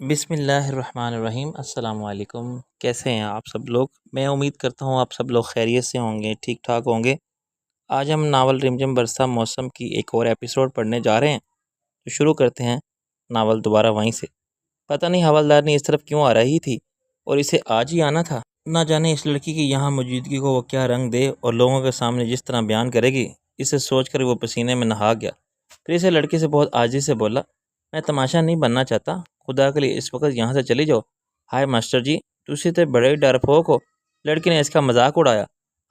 بسم اللہ الرحمن الرحیم۔ السلام علیکم، کیسے ہیں آپ سب لوگ؟ میں امید کرتا ہوں آپ سب لوگ خیریت سے ہوں گے، ٹھیک ٹھاک ہوں گے۔ آج ہم ناول رمجم برسا موسم کی ایک اور ایپیسوڈ پڑھنے جا رہے ہیں، تو شروع کرتے ہیں ناول دوبارہ وہیں سے۔ پتہ نہیں حوالدار اس طرف کیوں آ رہی تھی اور اسے آج ہی آنا تھا۔ نہ جانے اس لڑکی کی یہاں موجودگی کو وہ کیا رنگ دے اور لوگوں کے سامنے جس طرح بیان کرے گی، اسے سوچ کر وہ پسینے میں نہا گیا۔ پھر اسے لڑکی سے بہت عاجزی سے بولا، میں تماشا نہیں بننا چاہتا، خدا کے لیے اس وقت یہاں سے چلی جاؤ۔ ہائے ماسٹر جی، تسی تے بڑے ڈرپوک ہو۔ لڑکی نے اس کا مذاق اڑایا۔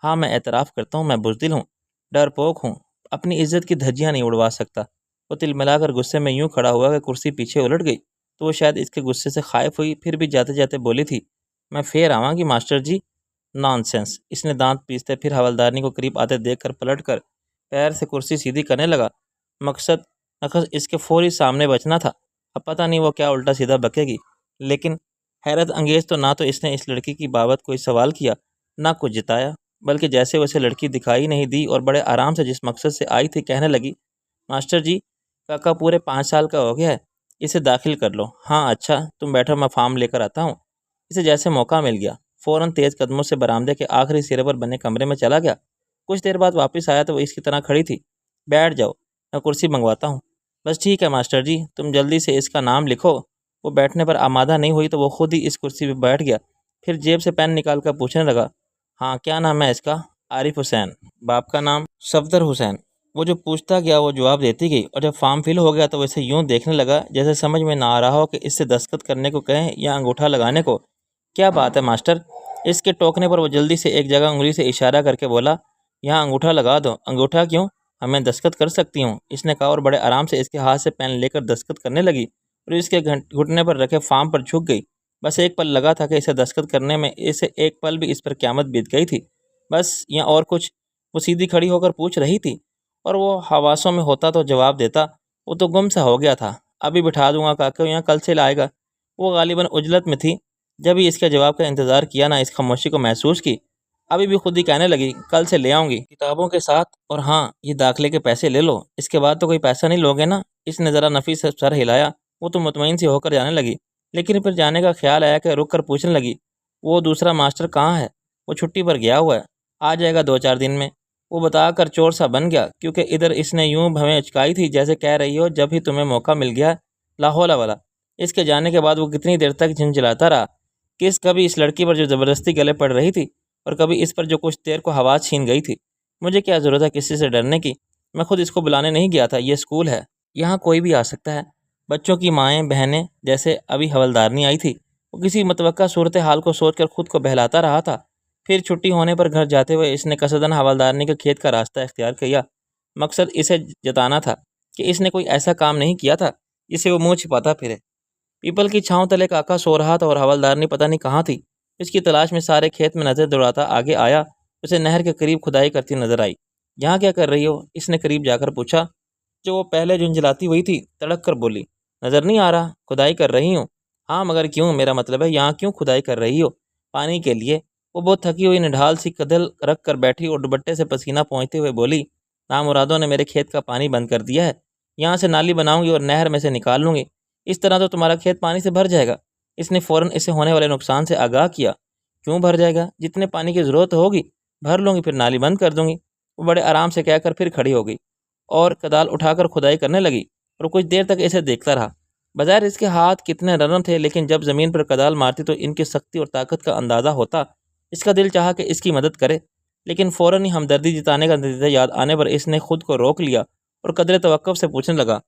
ہاں، میں اعتراف کرتا ہوں میں بزدل ہوں، ڈرپوک ہوں، اپنی عزت کی دھجیاں نہیں اڑوا سکتا۔ وہ تل ملا کر غصے میں یوں کھڑا ہوا کہ کرسی پیچھے الٹ گئی، تو وہ شاید اس کے غصے سے خائف ہوئی، پھر بھی جاتے جاتے بولی تھی، میں پھر آواں گی ماسٹر جی۔ نان سینس، اس نے دانت پیستے پھر حوالدارنی کو قریب آتے دیکھ کر پلٹ کر پیر سے کرسی سیدھی کرنے لگا۔ مقصد اس کے فوری سامنے بچنا تھا۔ اب پتہ نہیں وہ کیا الٹا سیدھا بکے گی، لیکن حیرت انگیز تو نہ تو اس نے اس لڑکی کی بابت کوئی سوال کیا، نہ کچھ جتایا، بلکہ جیسے اسے لڑکی دکھائی نہیں دی اور بڑے آرام سے جس مقصد سے آئی تھی کہنے لگی، ماسٹر جی، کاکا پورے 5 سال کا ہو گیا ہے، اسے داخل کر لو۔ ہاں اچھا، تم بیٹھو، میں فارم لے کر آتا ہوں۔ اسے جیسے موقع مل گیا، فوراً تیز قدموں سے برآمدے کے آخری سرے پر بنے کمرے میں چلا گیا۔ کچھ دیر بعد واپس آیا تو وہ اس کی طرح کھڑی تھی۔ بیٹھ جاؤ، میں کرسی منگواتا ہوں۔ بس ٹھیک ہے ماسٹر جی، تم جلدی سے اس کا نام لکھو۔ وہ بیٹھنے پر آمادہ نہیں ہوئی تو وہ خود ہی اس کرسی پہ بیٹھ گیا، پھر جیب سے پین نکال کر پوچھنے لگا، ہاں کیا نام ہے اس کا؟ عارف حسین۔ باپ کا نام؟ صفدر حسین۔ وہ جو پوچھتا گیا وہ جواب دیتی گئی، اور جب فارم فل ہو گیا تو وہ اسے یوں دیکھنے لگا جیسے سمجھ میں نہ آ رہا ہو کہ اس سے دستخط کرنے کو کہیں یا انگوٹھا لگانے کو۔ کیا بات ہے ماسٹر؟ اس کے ٹوکنے پر وہ جلدی سے ایک جگہ انگلی سے اشارہ کر کے بولا، یہاں انگوٹھا لگا دو۔ انگوٹھا کیوں؟ میں دستخط کر سکتی ہوں، اس نے کہا، اور بڑے آرام سے اس کے ہاتھ سے پین لے کر دستخط کرنے لگی اور اس کے گھٹنے پر رکھے فارم پر جھک گئی۔ بس ایک پل لگا تھا کہ اسے دستخط کرنے میں اسے ایک پل بھی اس پر قیامت بیت گئی تھی۔ بس یا اور کچھ؟ وہ سیدھی کھڑی ہو کر پوچھ رہی تھی، اور وہ حواسوں میں ہوتا تو جواب دیتا، وہ تو گم سا ہو گیا تھا۔ ابھی بٹھا دوں گا کاکا، یہاں کل سے لائے گا۔ وہ غالباً عجلت میں تھی، جب ہی اس کے جواب کا انتظار کیا نہ اس خاموشی کو محسوس کی، ابھی بھی خود ہی کہنے لگی، کل سے لے آؤں گی کتابوں کے ساتھ، اور ہاں یہ داخلے کے پیسے لے لو، اس کے بعد تو کوئی پیسہ نہیں لوگے نا؟ اس نے ذرا نفی سے سر ہلایا۔ وہ تو مطمئن سی ہو کر جانے لگی، لیکن پھر جانے کا خیال آیا کہ رک کر پوچھنے لگی، وہ دوسرا ماسٹر کہاں ہے؟ وہ چھٹی پر گیا ہوا ہے، آ جائے گا 2-4 دن میں۔ وہ بتا کر چور سا بن گیا، کیونکہ ادھر اس نے یوں بھویں اچکائی تھی جیسے کہہ رہی ہو، جب ہی تمہیں موقع مل گیا لا حول ولا۔ اس کے جانے کے بعد وہ کتنی دیر تک جھنجھلاتا رہا، کبھی اس لڑکی پر جو زبردستی گلے پڑ رہی تھی، اور کبھی اس پر جو کچھ دیر کو حواس چھین گئی تھی۔ مجھے کیا ضرورت ہے کسی سے ڈرنے کی؟ میں خود اس کو بلانے نہیں گیا تھا، یہ اسکول ہے، یہاں کوئی بھی آ سکتا ہے۔ بچوں کی مائیں بہنیں، جیسے ابھی حوالدارنی آئی تھی، وہ کسی متوقع صورتحال کو سوچ کر خود کو بہلاتا رہا تھا۔ پھر چھٹی ہونے پر گھر جاتے ہوئے اس نے قصداً حوالدارنی کے کھیت کا راستہ اختیار کیا۔ مقصد اسے جتانا تھا کہ اس نے کوئی ایسا کام نہیں کیا تھا جسے وہ منہ چھپاتا پھرے۔ پیپل کی چھاؤں تلے کاکا سو رہا تھا اور حوالدارنی پتہ نہیں کہاں تھی۔ اس کی تلاش میں سارے کھیت میں نظر دوڑاتا آگے آیا، اسے نہر کے قریب کھدائی کرتی نظر آئی۔ یہاں کیا کر رہی ہو؟ اس نے قریب جا کر پوچھا۔ جو وہ پہلے جھنجھلاتی ہوئی تھی تڑک کر بولی، نظر نہیں آ رہا؟ کھدائی کر رہی ہوں۔ ہاں مگر کیوں؟ میرا مطلب ہے یہاں کیوں کھدائی کر رہی ہو؟ پانی کے لیے۔ وہ بہت تھکی ہوئی نڈھال سی کدل رکھ کر بیٹھی اور دوپٹے سے پسینہ پہنچتے ہوئے بولی، نامرادوں نے میرے کھیت کا پانی بند کر دیا ہے، یہاں سے نالی بناؤں گی اور نہر میں سے نکال لوں گی، اس طرح تو تمہارا کھیت پانی سے بھر جائے گا۔ اس نے فوراً اسے ہونے والے نقصان سے آگاہ کیا۔ کیوں بھر جائے گا؟ جتنے پانی کی ضرورت ہوگی بھر لوں گی، پھر نالی بند کر دوں گی۔ وہ بڑے آرام سے کہہ کر پھر کھڑی ہو گئی اور کدال اٹھا کر کھدائی کرنے لگی، اور کچھ دیر تک اسے دیکھتا رہا۔ بظاہر اس کے ہاتھ کتنے نرم تھے، لیکن جب زمین پر کدال مارتی تو ان کی سختی اور طاقت کا اندازہ ہوتا۔ اس کا دل چاہا کہ اس کی مدد کرے، لیکن فوراً ہی ہمدردی جتانے کا نتیجہ یاد آنے پر اس نے خود کو روک لیا اور قدرے توقف سے پوچھنے لگا،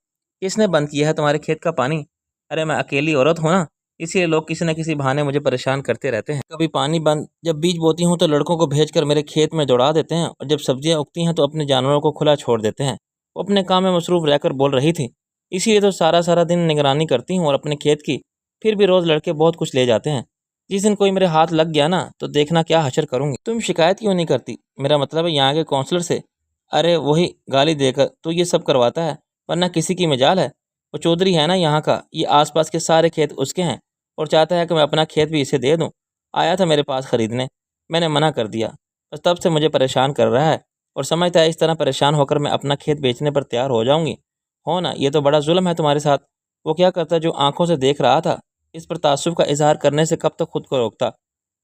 کس نے بند کیا ہے تمہارے کھیت کا پانی؟ ارے میں اکیلی عورت ہوں نا، اسی لیے لوگ کسی نہ کسی بہانے مجھے پریشان کرتے رہتے ہیں۔ کبھی پانی بند، جب بیج بوتی ہوں تو لڑکوں کو بھیج کر میرے کھیت میں دوڑا دیتے ہیں، اور جب سبزیاں اگتی ہیں تو اپنے جانوروں کو کھلا چھوڑ دیتے ہیں۔ وہ اپنے کام میں مصروف رہ کر بول رہی تھی، اسی لیے تو سارا دن نگرانی کرتی ہوں اور اپنے کھیت کی، پھر بھی روز لڑکے بہت کچھ لے جاتے ہیں۔ جس دن کوئی میرے ہاتھ لگ گیا نا تو دیکھنا کیا حشر کروں گی۔ تم شکایت کیوں نہیں کرتی؟ میرا مطلب ہے یہاں کے کونسلر سے۔ ارے وہی گالی دے کر تو یہ سب کرواتا ہے، ورنہ کسی کی مجال ہے؟ وہ چودھری ہے نا یہاں کا، یہ آس پاس کے سارے کھیت اس کے ہیں، اور چاہتا ہے کہ میں اپنا کھیت بھی اسے دے دوں۔ آیا تھا میرے پاس خریدنے، میں نے منع کر دیا، بس تب سے مجھے پریشان کر رہا ہے، اور سمجھتا ہے اس طرح پریشان ہو کر میں اپنا کھیت بیچنے پر تیار ہو جاؤں گی۔ ہو نا، یہ تو بڑا ظلم ہے تمہارے ساتھ۔ وہ کیا کرتا جو آنکھوں سے دیکھ رہا تھا، اس پر تعصب کا اظہار کرنے سے کب تک خود کو روکتا؟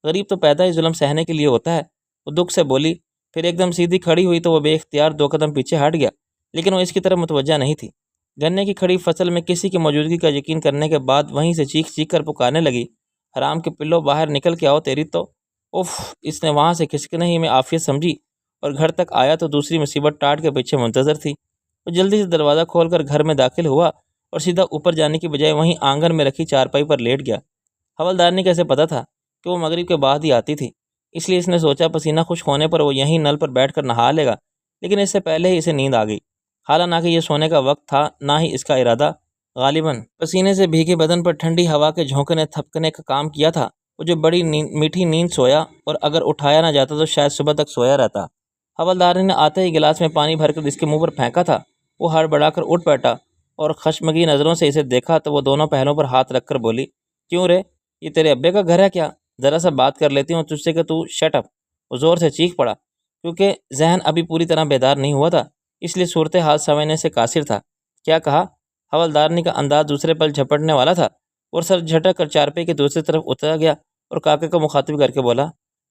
غریب تو پیدا ہی ظلم سہنے کے لیے ہوتا ہے۔ وہ دکھ سے بولی، پھر ایک دم سیدھی کھڑی ہوئی تو وہ بے اختیار 2 قدم پیچھے ہٹ گیا، لیکن وہ اس کی طرف متوجہ نہیں تھی۔ گنے کی کھڑی فصل میں کسی کی موجودگی کا یقین کرنے کے بعد وہیں سے چیخ چیخ کر پکارنے لگی، حرام کے پلو باہر نکل کے آؤ تیری تو۔ اف! اس نے وہاں سے کھسکنے ہی میں عافیت سمجھی اور گھر تک آیا تو دوسری مصیبت ٹاٹ کے پیچھے منتظر تھی۔ وہ جلدی سے دروازہ کھول کر گھر میں داخل ہوا اور سیدھا اوپر جانے کی بجائے وہیں آنگن میں رکھی چارپائی پر لیٹ گیا۔ حوالدار نے کیسے پتا تھا کہ وہ مغرب کے بعد ہی آتی تھی، اس لیے اس نے سوچا پسینہ خشک ہونے پر وہ یہیں نل پر بیٹھ کر نہا لے گا، لیکن اس سے پہلے ہی اسے نیند آ گئی۔ حالانکہ یہ سونے کا وقت تھا نہ ہی اس کا ارادہ، غالباً پسینے سے بھیگے بدن پر ٹھنڈی ہوا کے جھونکنے تھپکنے کا کام کیا تھا۔ وہ جو بڑی میٹھی نیند سویا، اور اگر اٹھایا نہ جاتا تو شاید صبح تک سویا رہتا۔ حوالدار نے آتے ہی گلاس میں پانی بھر کر اس کے منہ پر پھینکا تھا۔ وہ ہڑبڑا کر اٹھ بیٹھا اور خشمگی نظروں سے اسے دیکھا تو وہ دونوں پہلوں پر ہاتھ رکھ کر بولی، کیوں رے، یہ تیرے ابے کا گھر ہے کیا؟ ذرا سا بات کر لیتی ہوں تجھ سے کہ تو شٹ اپ۔ وہ زور سے چیخ پڑا، کیونکہ ذہن ابھی پوری طرح بیدار نہیں ہوا تھا، اس لیے صورتحال سمجھنے سے قاصر تھا۔ کیا کہا؟ حوالدارنی کا انداز دوسرے پل جھپٹنے والا تھا اور سر جھٹک کر چارپائی کی دوسری طرف اترا گیا اور کاکے کو مخاطب کر کے بولا،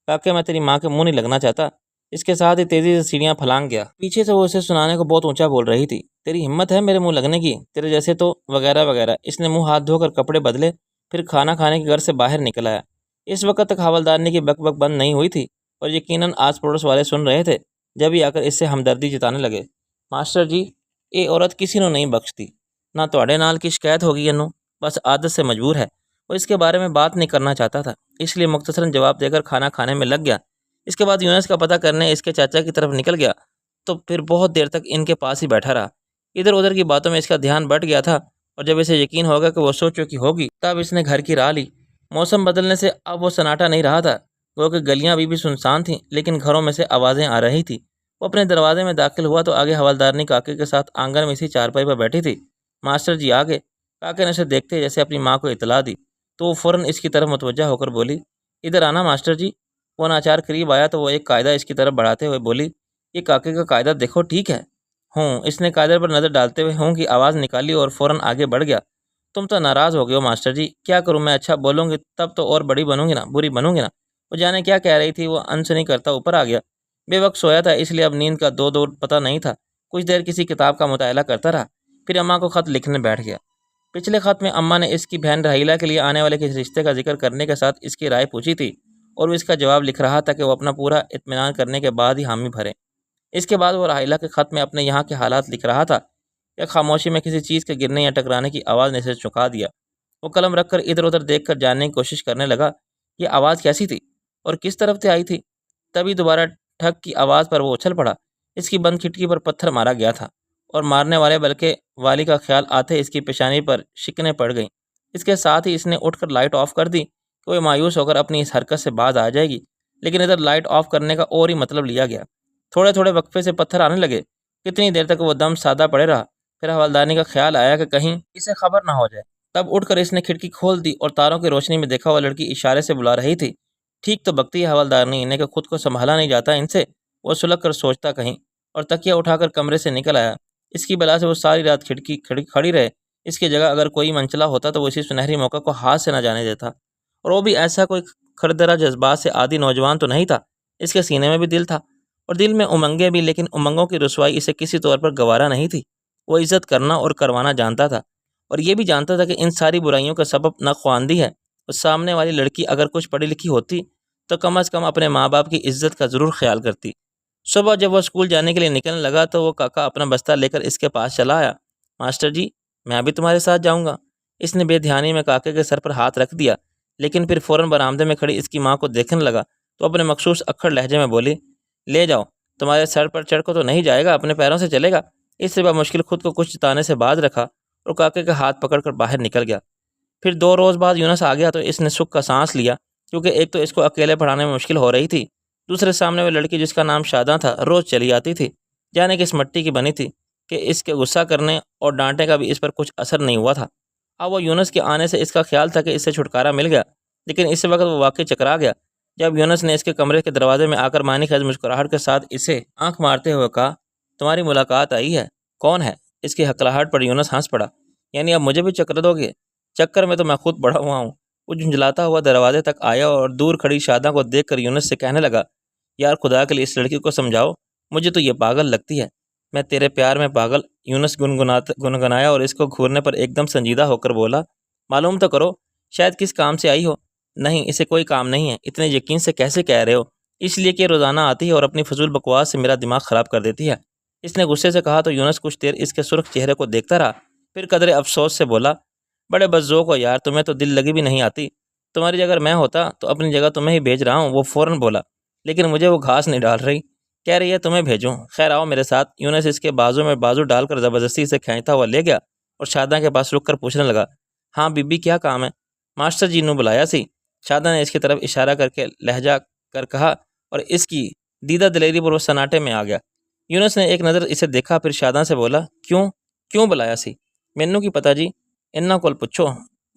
کاکے میں تیری ماں کے منہ نہیں لگنا چاہتا۔ اس کے ساتھ ہی تیزی سے سیڑھیاں پھلانگ گیا۔ پیچھے سے وہ اسے سنانے کو بہت اونچا بول رہی تھی، تیری ہمت ہے میرے منہ لگنے کی، تیرے جیسے تو وغیرہ وغیرہ۔ اس نے منہ ہاتھ دھو کر کپڑے بدلے، پھر کھانا کھانے کے گھر سے باہر نکل آیا۔ اس وقت تک حوالدارنی کی بک بک بند نہیں ہوئی تھی اور یقیناً آس پڑوس والے سن رہے تھے، جب ہی آ کر اس سے ہمدردی جتانے لگے۔ ماسٹر جی، یہ عورت کسی نو نہیں بخشتی، نہ تواڈے نال کی شکایت ہوگی اینوں، بس عادت سے مجبور ہے۔ وہ اس کے بارے میں بات نہیں کرنا چاہتا تھا، اس لیے مختصراً جواب دے کر کھانا کھانے میں لگ گیا۔ اس کے بعد یونس کا پتہ کرنے اس کے چاچا کی طرف نکل گیا تو پھر بہت دیر تک ان کے پاس ہی بیٹھا رہا۔ ادھر ادھر کی باتوں میں اس کا دھیان بٹ گیا تھا، اور جب اسے یقین ہوگا کہ وہ سو چکی ہوگی تب اس نے گھر کی راہ لی۔ موسم بدلنے سے اب وہ سناٹا نہیں رہا تھا، وہ کہ گلیاں ابھی بھی سنسان تھیں، لیکن گھروں میں سے آوازیں آ رہی تھیں۔ وہ اپنے دروازے میں داخل ہوا تو آگے حوالدارنی کاکے کے ساتھ آنگن میں اسی چارپائی پر بیٹھی تھی۔ ماسٹر جی آگے، کاکے نے اسے دیکھتے جیسے اپنی ماں کو اطلاع دی تو وہ فوراً اس کی طرف متوجہ ہو کر بولی، ادھر آنا ماسٹر جی۔ وہ ناچار قریب آیا تو وہ ایک قاعدہ اس کی طرف بڑھاتے ہوئے بولی، یہ کاکے کا قاعدہ دیکھو ٹھیک ہے؟ اس نے قاعدے پر نظر ڈالتے ہوئے کی آواز نکالی اور فوراً آگے بڑھ گیا۔ تم تو ناراض ہو گئے ہو ماسٹر جی، کیا کروں میں، اچھا بولوں گی تب تو اور بڑی بنوں گی نا، بری بنوں گی نا۔ وہ جانے کیا کہہ رہی تھی، وہ انسنی کرتا اوپر آ گیا۔ بے وقت سویا تھا اس لیے اب نیند کا دو پتہ نہیں تھا۔ کچھ دیر کسی کتاب کا مطالعہ کرتا رہا، پھر اماں کو خط لکھنے بیٹھ گیا۔ پچھلے خط میں اماں نے اس کی بہن رحیلہ کے لیے آنے والے کسی رشتے کا ذکر کرنے کے ساتھ اس کی رائے پوچھی تھی، اور وہ اس کا جواب لکھ رہا تھا کہ وہ اپنا پورا اطمینان کرنے کے بعد ہی حامی بھرے۔ اس کے بعد وہ رحیلہ کے خط میں اپنے یہاں کے حالات لکھ رہا تھا کہ خاموشی میں کسی چیز کے گرنے یا ٹکرانے کی آواز نے اسے چونکا دیا۔ وہ قلم رکھ کر ادھر ادھر دیکھ کر جاننے کی کوشش کرنے لگا، یہ آواز کیسی تھی اور کس طرف سے آئی تھی؟ تبھی دوبارہ ٹھک کی آواز پر وہ اچھل پڑا۔ اس کی بند کھڑکی پر پتھر مارا گیا تھا، اور مارنے والے بلکہ والی کا خیال آتے اس کی پیشانی پر شکنیں پڑ گئیں۔ اس کے ساتھ ہی اس نے اٹھ کر لائٹ آف کر دی کہ وہ مایوس ہو کر اپنی اس حرکت سے باز آ جائے گی، لیکن ادھر لائٹ آف کرنے کا اور ہی مطلب لیا گیا۔ تھوڑے تھوڑے وقفے سے پتھر آنے لگے۔ کتنی دیر تک وہ دم سادہ پڑے رہا، پھر حوالدارنی کا خیال آیا کہ کہیں اسے خبر نہ ہو جائے۔ تب اٹھ کر اس نے کھڑکی کھول دی اور تاروں کی روشنی میں دیکھا وہ لڑکی اشارے سے بلا رہی تھی۔ ٹھیک تو بکتی ہے حوالدارنی انہیں کہ خود کو سنبھالا نہیں جاتا ان سے۔ وہ سلگ کر سوچتا کہیں، اور تکیہ اٹھا کر کمرے سے نکل آیا۔ اس کی بلا سے وہ ساری رات کھڑکی کھڑی رہے۔ اس کی جگہ اگر کوئی منچلا ہوتا تو وہ اسی سنہری موقع کو ہاتھ سے نہ جانے دیتا، اور وہ بھی ایسا کوئی کھردرا جذبات سے عادی نوجوان تو نہیں تھا۔ اس کے سینے میں بھی دل تھا، اور دل میں امنگیں بھی، لیکن امنگوں کی رسوائی اسے کسی طور پر گوارا نہیں تھی۔ وہ عزت کرنا اور کروانا جانتا تھا، اور یہ بھی جانتا تھا کہ ان ساری برائیوں کا سبب ناخواندی ہے۔ اس سامنے والی لڑکی اگر کچھ پڑھی لکھی ہوتی تو کم از کم اپنے ماں باپ کی عزت کا ضرور خیال کرتی۔ صبح جب وہ اسکول جانے کے لیے نکلنے لگا تو وہ کاکا اپنا بستہ لے کر اس کے پاس چلا آیا۔ ماسٹر جی، میں بھی تمہارے ساتھ جاؤں گا۔ اس نے بے دھیانی میں کاکے کے سر پر ہاتھ رکھ دیا، لیکن پھر فوراً برآمدے میں کھڑی اس کی ماں کو دیکھنے لگا تو اپنے مخصوص اکھڑ لہجے میں بولی، لے جاؤ، تمہارے سر پر چڑھ کو تو نہیں جائے گا، اپنے پیروں سے چلے گا۔ اس سے بمشکل خود کو کچھ جتانے سے باز رکھا اور کاکے کا ہاتھ پکڑ کر باہر نکل گیا۔ پھر 2 روز بعد یونس آ گیا تو اس نے سکھ کا سانس لیا، کیونکہ ایک تو اس کو اکیلے پڑھانے میں مشکل ہو رہی تھی، دوسرے سامنے وہ لڑکی جس کا نام شاداں تھا روز چلی آتی تھی، جانے کہ اس مٹی کی بنی تھی کہ اس کے غصہ کرنے اور ڈانٹنے کا بھی اس پر کچھ اثر نہیں ہوا تھا۔ اب وہ یونس کے آنے سے اس کا خیال تھا کہ اس سے چھٹکارا مل گیا، لیکن اس وقت وہ واقعی چکرا گیا جب یونس نے اس کے کمرے کے دروازے میں آ کر معنی خیز مسکراہٹ کے ساتھ اسے آنکھ مارتے ہوئے کہا، تمہاری ملاقات آئی ہے، کون ہے؟ اس کی ہکلاہٹ پر یونس ہنس پڑا، یعنی اب مجھے بھی چکر دو گے؟ چکر میں تو میں خود پڑا ہوا ہوں۔ وہ جھنجھلاتا ہوا دروازے تک آیا اور دور کھڑی شاداں کو دیکھ کر یونس سے کہنے لگا، یار خدا کے لیے اس لڑکی کو سمجھاؤ، مجھے تو یہ پاگل لگتی ہے۔ میں تیرے پیار میں پاگل، یونس گنگنایا اور اس کو گھورنے پر ایک دم سنجیدہ ہو کر بولا، معلوم تو کرو، شاید کس کام سے آئی ہو۔ نہیں، اسے کوئی کام نہیں ہے۔ اتنے یقین سے کیسے کہہ رہے ہو؟ اس لیے کہ روزانہ آتی ہے اور اپنی فضول بکواس سے میرا دماغ خراب کر دیتی ہے۔ اس نے غصے سے کہا تو یونس کچھ دیر اس کے سرخ چہرے کو دیکھتا رہا، پھر قدرے افسوس سے بولا، بڑے بدذوق ہو یار، تمہیں تو دل لگی بھی نہیں آتی۔ تمہاری جگہ میں ہوتا تو اپنی جگہ تمہیں ہی بھیج رہا ہوں۔ وہ فوراً بولا، لیکن مجھے وہ گھاس نہیں ڈال رہی، کہہ رہی ہے تمہیں بھیجوں، خیر آؤ میرے ساتھ۔ یونس اس کے بازو میں بازو ڈال کر زبردستی سے کھینچتا ہوا لے گیا اور شاداں کے پاس رک کر پوچھنے لگا، ہاں بی بی کیا کام ہے؟ ماسٹر جی نو بلایا سی، شاداں نے اس کی طرف اشارہ کر کے لہجہ کر کہا، اور اس کی دیدہ دلیری پر وہ سناٹے میں آ گیا۔ یونس نے ایک نظر اسے دیکھا، پھر شاداں سے بولا، کیوں بلایا سی؟ مینوں کی پتہ جی، انہاں کول پوچھو،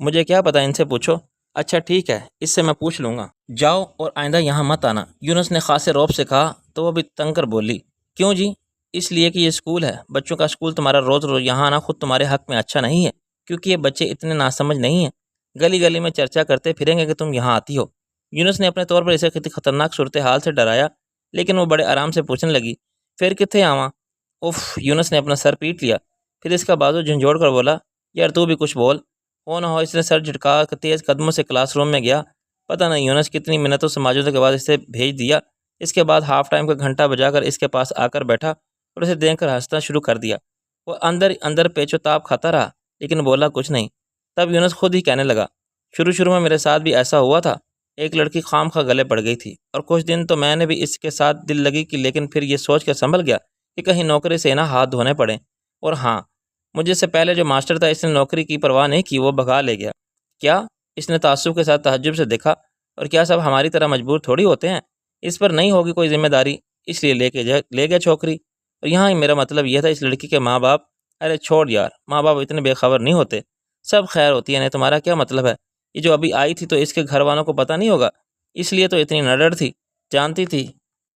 مجھے کیا پتہ، ان سے پوچھو۔ اچھا ٹھیک ہے، اس سے میں پوچھ لوں گا، جاؤ اور آئندہ یہاں مت آنا۔ یونس نے خاصے رعب سے کہا تو وہ بھی تنگ کر بولی، کیوں جی؟ اس لیے کہ یہ اسکول ہے، بچوں کا اسکول، تمہارا روز روز یہاں آنا خود تمہارے حق میں اچھا نہیں ہے، کیونکہ یہ بچے اتنے ناسمجھ نہیں ہیں، گلی گلی میں چرچا کرتے پھریں گے کہ تم یہاں آتی ہو۔ یونس نے اپنے طور پر اسے خطرناک صورتحال سے ڈرایا، لیکن وہ بڑے آرام سے پوچھنے لگی، پھر کتنے آواں؟ اف، یونس نے اپنا سر پیٹ لیا، پھر اس کا بازو جھنجھوڑ کر بولا، یار تو بھی کچھ بول۔ ہو نہ ہو اس نے سر جھٹکا کر تیز قدموں سے کلاس روم میں گیا۔ پتہ نہیں یونس کتنی منتوں سماجھوتوں کے بعد اسے بھیج دیا۔ اس کے بعد ہاف ٹائم کا گھنٹہ بجا کر اس کے پاس آ کر بیٹھا اور اسے دیکھ کر ہنسنا شروع کر دیا۔ وہ اندر پیچ و تاب کھاتا رہا، لیکن بولا کچھ نہیں۔ تب یونس خود ہی کہنے لگا، شروع میں میرے ساتھ بھی ایسا ہوا تھا، ایک لڑکی خام خواہ گلے پڑ گئی تھی، اور کچھ دن تو میں نے بھی اس کے ساتھ دل لگی کی، لیکن پھر یہ سوچ کر سنبھل گیا کہ کہیں نوکری سے نہ ہاتھ دھونے پڑیں۔ اور ہاں، مجھے سے پہلے جو ماسٹر تھا، اس نے نوکری کی پرواہ نہیں کی، وہ بھگا لے گیا۔ کیا؟ اس نے تعصب کے ساتھ تعجب سے دیکھا، اور کیا سب ہماری طرح مجبور تھوڑی ہوتے ہیں؟ اس پر نہیں ہوگی کوئی ذمہ داری، اس لیے لے گیا چھوکری۔ اور یہاں میرا مطلب یہ تھا، اس لڑکی کے ماں باپ، ارے چھوڑ یار، ماں باپ اتنے بے خبر نہیں ہوتے، سب خیر ہوتی ہے۔ نہیں تمہارا کیا مطلب ہے؟ یہ جو ابھی آئی تھی تو اس کے گھر والوں کو پتہ نہیں ہوگا، اس لیے تو اتنی نڈر تھی، جانتی تھی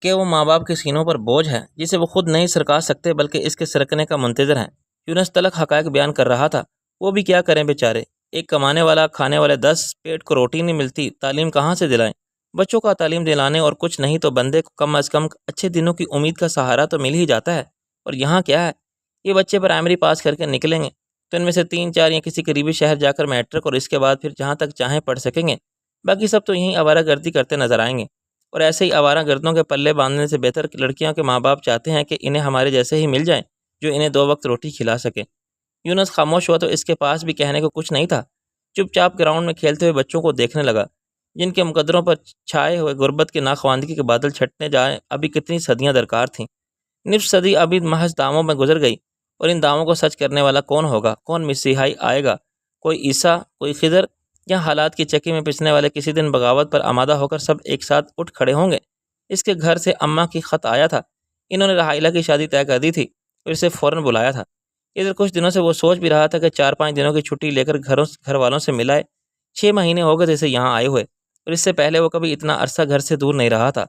کہ وہ ماں باپ کے سینوں پر بوجھ ہے جسے وہ خود نہیں سرکا سکتے بلکہ اس کے سرکنے کا منتظر ہیں۔ یونس تلخ حقائق بیان کر رہا تھا، وہ بھی کیا کریں بیچارے، ایک کمانے والا، کھانے والے 10، پیٹ کو روٹی نہیں ملتی، تعلیم کہاں سے دلائیں؟ بچوں کا تعلیم دلانے اور کچھ نہیں تو بندے کو کم از کم اچھے دنوں کی امید کا سہارا تو مل ہی جاتا ہے۔ اور یہاں کیا ہے، یہ بچے پرائمری پاس کر کے نکلیں گے تو ان میں سے 3-4 یا کسی قریبی شہر جا کر میٹرک، اور اس کے بعد پھر جہاں تک چاہیں پڑھ سکیں گے، باقی سب تو یہیں آوارہ گردی کرتے نظر آئیں گے۔ اور ایسے ہی آوارہ گردوں کے پلے باندھنے سے بہتر لڑکیوں کے ماں باپ چاہتے ہیں کہ انہیں ہمارے جیسے ہی مل جائیں جو انہیں 2 وقت روٹی کھلا سکے۔ یونس خاموش ہوا تو اس کے پاس بھی کہنے کو کچھ نہیں تھا، چپ چاپ گراؤنڈ میں کھیلتے ہوئے بچوں کو دیکھنے لگا، جن کے مقدروں پر چھائے ہوئے غربت کے ناخواندگی کے بادل چھٹنے جائیں۔ ابھی کتنی صدیاں درکار تھیں، نصف صدی ابھی محض داموں میں گزر گئی، اور ان داموں کو سچ کرنے والا کون ہوگا؟ کون مسیحائی آئے گا؟ کوئی عیسیٰ، کوئی خضر، یا حالات کی چکی میں پسنے والے کسی دن بغاوت پر آمادہ ہو کر سب ایک ساتھ اٹھ کھڑے ہوں گے؟ اس کے گھر سے اماں کی خط آیا تھا، انہوں نے رحائلہ کی شادی طے کر دی تھی اور اسے فوراً بلایا تھا۔ ادھر کچھ دنوں سے وہ سوچ بھی رہا تھا کہ 4-5 دنوں کی چھٹی لے کر گھر والوں سے ملائے۔ 6 مہینے ہو گئے تھے اسے یہاں آئے ہوئے، اور اس سے پہلے وہ کبھی اتنا عرصہ گھر سے دور نہیں رہا تھا۔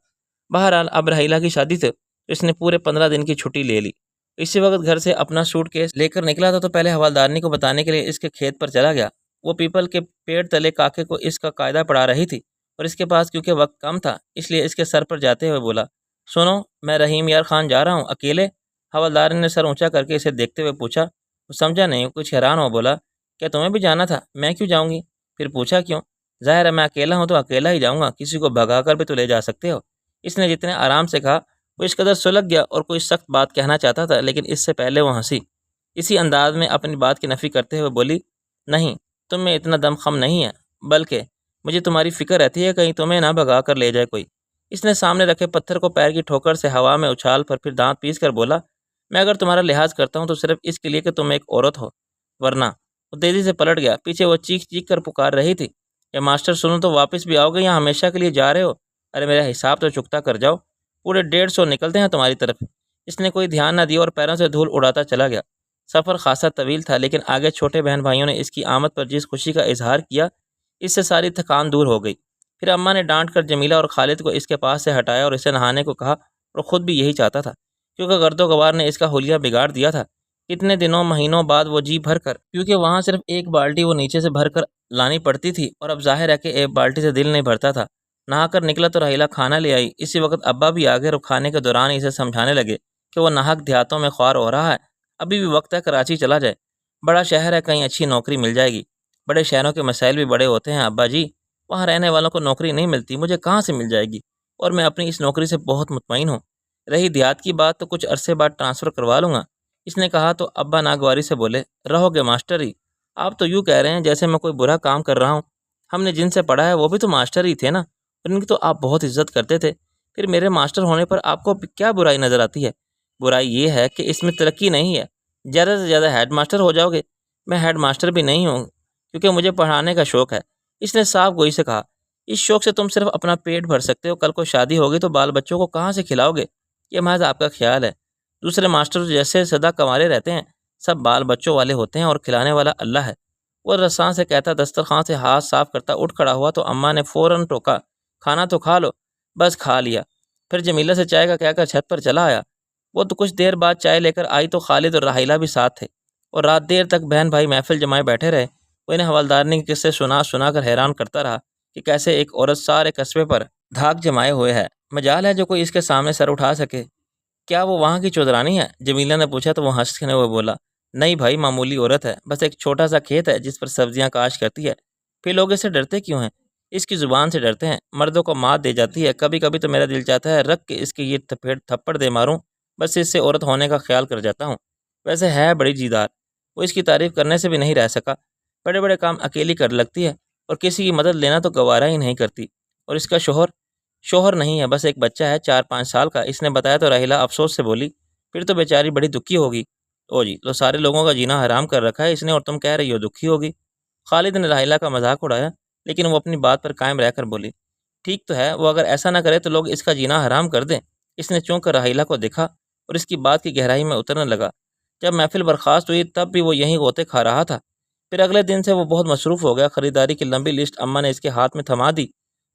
بہرحال اب رحیلہ کی شادی تھی تو اس نے پورے 15 دن کی چھٹی لے لی۔ اسی وقت گھر سے اپنا سوٹ کیس لے کر نکلا تھا تو پہلے حوالدارنی کو بتانے کے لیے اس کے کھیت پر چلا گیا۔ وہ پیپل کے پیڑ تلے کاکے کو اس کا قاعدہ پڑھا رہی تھی، اور اس کے پاس کیونکہ وقت کم تھا اس لیے اس کے سر پر جاتے ہوئے بولا، سنو، میں رحیم یار خان جا رہا ہوں، اکیلے؟ حوالدار نے سر اونچا کر کے اسے دیکھتے ہوئے پوچھا۔ وہ سمجھا نہیں، کچھ حیران ہو بولا، کیا تمہیں بھی جانا تھا؟ میں کیوں جاؤں گی؟ پھر پوچھا کیوں؟ ظاہر ہے میں اکیلا ہوں تو اکیلا ہی جاؤں گا، کسی کو بھگا کر بھی تو لے جا سکتے ہو۔ اس نے جتنے آرام سے کہا وہ اس قدر سلگ گیا اور کوئی سخت بات کہنا چاہتا تھا، لیکن اس سے پہلے وہ ہنسی، اسی انداز میں اپنی بات کی نفی کرتے ہوئے بولی، نہیں، تم میں اتنا دم خم نہیں ہے، بلکہ مجھے تمہاری فکر رہتی ہے کہیں تمہیں نہ بھگا کر لے جائے کوئی۔ اس نے سامنے رکھے پتھر کو پیر کی ٹھوکر سے ہوا میں اچھال پر پھر دانت پیس کر بولا، میں اگر تمہارا لحاظ کرتا ہوں تو صرف اس کے لیے کہ تم ایک عورت ہو، ورنہ… وہ تیزی سے پلٹ گیا، پیچھے وہ چیخ چیخ کر پکار رہی تھی، یا ماسٹر سنو تو واپس بھی آؤ گے یا ہمیشہ کے لیے جا رہے ہو؟ ارے میرا حساب تو چکتا کر جاؤ، پورے 150 نکلتے ہیں تمہاری طرف۔ اس نے کوئی دھیان نہ دیا اور پیروں سے دھول اڑاتا چلا گیا۔ سفر خاصا طویل تھا، لیکن آگے چھوٹے بہن بھائیوں نے اس کی آمد پر جس خوشی کا اظہار کیا، اس سے ساری تھکان دور ہو گئی۔ پھر اماں نے ڈانٹ کر جمیلہ اور خالد کو اس کے پاس سے ہٹایا اور اسے نہانے کو کہا، اور خود بھی یہی چاہتا تھا، کیونکہ گرد و غبار نے اس کا حلیہ بگاڑ دیا تھا۔ کتنے دنوں مہینوں بعد وہ جی بھر کر، کیونکہ وہاں صرف ایک بالٹی وہ نیچے سے بھر کر لانی پڑتی تھی، اور اب ظاہر ہے کہ ایک بالٹی سے دل نہیں بھرتا تھا۔ نہا کر نکلا تو راحیلہ کھانا لے آئی۔ اسی وقت ابا بھی آ گئے اور کھانے کے دوران اسے سمجھانے لگے کہ وہ ناحق دیہاتوں میں خوار ہو رہا ہے، ابھی بھی وقت ہے کراچی چلا جائے، بڑا شہر ہے، کہیں اچھی نوکری مل جائے گی۔ بڑے شہروں کے مسائل بھی بڑے ہوتے ہیں ابا جی، وہاں رہنے والوں کو نوکری نہیں ملتی، مجھے کہاں سے مل جائے گی، اور میں اپنی اس نوکری سے بہت مطمئن ہوں۔ رہی دیہات کی بات تو کچھ عرصے بعد ٹرانسفر کروا لوں گا۔ اس نے کہا تو ابا ناگواری سے بولے، رہو گے ماسٹر ہی؟ آپ تو یوں کہہ رہے ہیں جیسے میں کوئی برا کام کر رہا ہوں۔ ہم نے جن سے پڑھا ہے وہ بھی تو ماسٹر ہی تھے نا، ان کی تو آپ بہت عزت کرتے تھے، پھر میرے ماسٹر ہونے پر آپ کو کیا برائی نظر آتی ہے؟ برائی یہ ہے کہ اس میں ترقی نہیں ہے، زیادہ سے زیادہ ہیڈ ماسٹر ہو جاؤ گے۔ میں ہیڈ ماسٹر بھی نہیں ہوں کیونکہ مجھے پڑھانے کا شوق ہے۔ اس نے صاف گوئی سے کہا، اس شوق سے تم صرف اپنا پیٹ بھر سکتے ہو، کل کو شادی ہوگی تو بال بچوں کو کہاں سے کھلاؤ گے؟ یہ محض آپ کا خیال ہے۔ دوسرے ماسٹر جیسے سدا کمالے رہتے ہیں، سب بال بچوں والے ہوتے ہیں اور کھلانے والا اللہ ہے۔ وہ رساں سے کہتا دسترخوان سے ہاتھ صاف کرتا اٹھ کھڑا ہوا تو اماں نے فوراً ٹوکا، کھانا تو کھا لو۔ بس کھا لیا۔ پھر جمیلہ سے چائے کا کہہ کر چھت پر چلا آیا۔ وہ تو کچھ دیر بعد چائے لے کر آئی تو خالد اور راحیلہ بھی ساتھ تھے، اور رات دیر تک بہن بھائی محفل جمائے بیٹھے رہے۔ وہ انہیں حوالدارنی کے قصے سنا سنا کر حیران کرتا رہا کہ کیسے ایک عورت سارے قصبے پر دھاک جمائے ہوئے ہے، مجال ہے جو کوئی اس کے سامنے سر اٹھا سکے۔ کیا وہ وہاں کی چودرانی ہے؟ جمیلہ نے پوچھا تو وہ ہنستے ہوئے بولا، نہیں بھائی، معمولی عورت ہے، بس ایک چھوٹا سا کھیت ہے جس پر سبزیاں کاشت کرتی ہے۔ پھر لوگ اسے ڈرتے کیوں ہیں؟ اس کی زبان سے ڈرتے ہیں، مردوں کو مات دے جاتی ہے۔ کبھی کبھی تو میرا دل چاہتا ہے رکھ کے اس کے یہ تھپڑ دے ماروں، بس اس سے عورت ہونے کا خیال کر جاتا ہوں۔ ویسے ہے بڑی جیدار، وہ اس کی تعریف کرنے سے بھی نہیں رہ سکا۔ بڑے بڑے کام اکیلی کر لگتی ہے اور کسی کی مدد لینا تو گوارا ہی نہیں کرتی۔ اور اس کا شوہر نہیں ہے، بس ایک بچہ ہے 4-5 سال کا۔ اس نے بتایا تو راحیلہ افسوس سے بولی، پھر تو بیچاری بڑی دکھی ہوگی۔ او جی، تو سارے لوگوں کا جینا حرام کر رکھا ہے اس نے، اور تم کہہ رہی ہو دکھی ہوگی؟ خالد نے راحیلہ کا مذاق اڑایا، لیکن وہ اپنی بات پر قائم رہ کر بولی، ٹھیک تو ہے، وہ اگر ایسا نہ کرے تو لوگ اس کا جینا حرام کر دیں۔ اس نے چونک کر راحیلہ کو دیکھا اور اس کی بات کی گہرائی میں اترنے لگا۔ جب محفل برخاست ہوئی تب بھی وہ یہیں غوطے کھا رہا تھا۔ پھر اگلے دن سے وہ بہت مصروف ہو گیا۔ خریداری کی لمبی لسٹ اماں نے اس کے ہاتھ میں تھما دی۔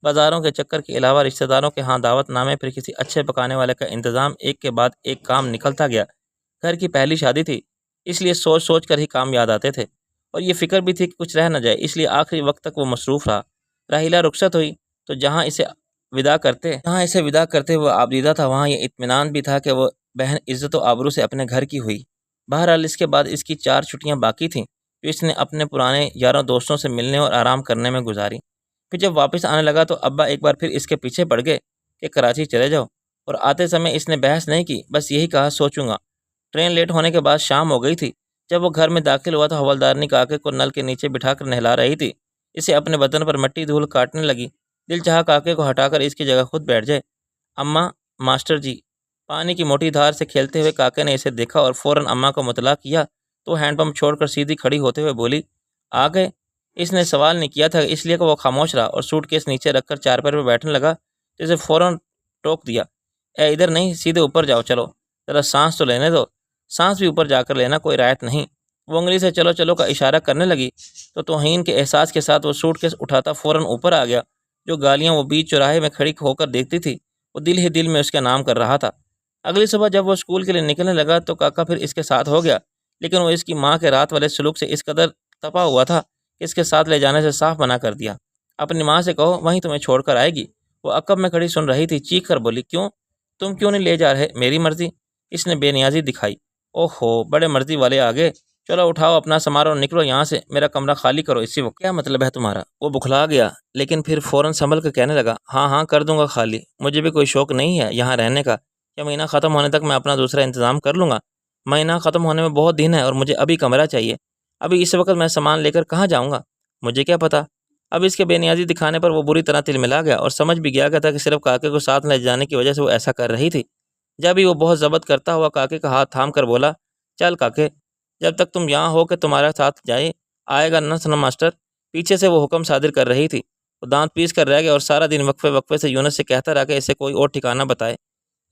بازاروں کے چکر کے علاوہ رشتہ داروں کے ہاں دعوت نامے، پھر کسی اچھے پکانے والے کا انتظام، ایک کے بعد ایک کام نکلتا گیا۔ گھر کی پہلی شادی تھی، اس لیے سوچ سوچ کر ہی کام یاد آتے تھے، اور یہ فکر بھی تھی کہ کچھ رہ نہ جائے، اس لیے آخری وقت تک وہ مصروف رہا۔ راحیلہ رخصت ہوئی تو جہاں اسے ودا کرتے وہ آبدیدہ تھا، وہاں یہ اطمینان بھی تھا کہ وہ بہن عزت و آبرو سے اپنے گھر کی ہوئی۔ بہرحال اس کے بعد اس کی 4 چھٹیاں باقی تھیں جو اس نے اپنے پرانے یاروں دوستوں سے ملنے اور آرام کرنے میں گزاری۔ پھر جب واپس آنے لگا تو ابا ایک بار پھر اس کے پیچھے پڑ گئے کہ کراچی چلے جاؤ، اور آتے سمے اس نے بحث نہیں کی، بس یہی کہا سوچوں گا۔ ٹرین لیٹ ہونے کے بعد شام ہو گئی تھی۔ جب وہ گھر میں داخل ہوا تو حوالدارنی کاکے کو نل کے نیچے بٹھا کر نہلا رہی تھی۔ اسے اپنے بدن پر مٹی دھول کاٹنے لگی، دل چاہا کاکے کو ہٹا کر اس کی جگہ خود بیٹھ جائے۔ اماں، ماسٹر جی۔ پانی کی موٹی دھار سے کھیلتے ہوئے کاکے نے اسے دیکھا اور فوراً اماں کو مطلع کیا تو ہینڈ پمپ چھوڑ کر سیدھی کھڑی ہوتے ہوئے بولی، آ گئے؟ اس نے سوال نہیں کیا تھا، اس لیے کہ وہ خاموش رہا اور سوٹ کیس نیچے رکھ کر چارپائی پر بیٹھنے لگا تو اسے فوراً ٹوک دیا، اے ادھر نہیں، سیدھے اوپر جاؤ، چلو ذرا سانس تو لینے دو۔ سانس بھی اوپر جا کر لینا، کوئی رعایت نہیں۔ وہ انگلی سے چلو چلو کا اشارہ کرنے لگی تو توہین کے احساس کے ساتھ وہ سوٹ کیس اٹھاتا فوراً اوپر آ گیا۔ جو گالیاں وہ بیچ چوراہے میں کھڑی ہو کر دیکھتی تھی وہ دل ہی دل میں اس کے نام کر رہا تھا۔ اگلی صبح جب وہ اسکول کے لیے نکلنے لگا تو کاکا پھر اس کے ساتھ ہو گیا، لیکن وہ اس کی ماں کے رات والے سلوک سے اس قدر تپا ہوا تھا کہ اس کے ساتھ لے جانے سے صاف منع کر دیا۔ اپنی ماں سے کہو، وہیں تمہیں چھوڑ کر آئے گی۔ وہ عقب میں کھڑی سن رہی تھی، چیخ کر بولی، کیوں؟ تم کیوں نہیں لے جا رہے؟ میری مرضی۔ اس نے بے نیازی دکھائی۔ اوہو، بڑے مرضی والے آگے، چلو اٹھاؤ اپنا سامان اور نکلو یہاں سے، میرا کمرہ خالی کرو اسی وقت۔ کیا مطلب ہے تمہارا؟ وہ بکھلا گیا، لیکن پھر فوراً سنبھل کر کہنے لگا، ہاں ہاں کر دوں گا خالی، مجھے بھی کوئی شوق نہیں ہے یہاں رہنے کا، کیا مہینہ ختم ہونے تک میں اپنا دوسرا انتظام کر لوں گا۔ مہینہ ختم ہونے میں بہت دن ہے اور مجھے ابھی کمرہ چاہیے، ابھی اس وقت میں سامان لے کر کہاں جاؤں گا؟ مجھے کیا پتا۔ اب اس کے بے نیازی دکھانے پر وہ بری طرح تلملا گیا اور سمجھ بھی گیا کہ صرف کاکے کو ساتھ لے جانے کی وجہ سے وہ ایسا کر رہی تھی۔ جب ہی وہ بہت ضبط کرتا ہوا کاکے کا ہاتھ تھام کر بولا، چل کاکے، جب تک تم یہاں ہو کہ تمہارا ساتھ آئے گا نہ سنا ماسٹر۔ پیچھے سے وہ حکم صادر کر رہی تھی۔ وہ دانت پیس کر رہ گیا اور سارا دن وقفے سے یونس سے کہتا رہا کہ اسے کوئی اور ٹھکانہ بتائے۔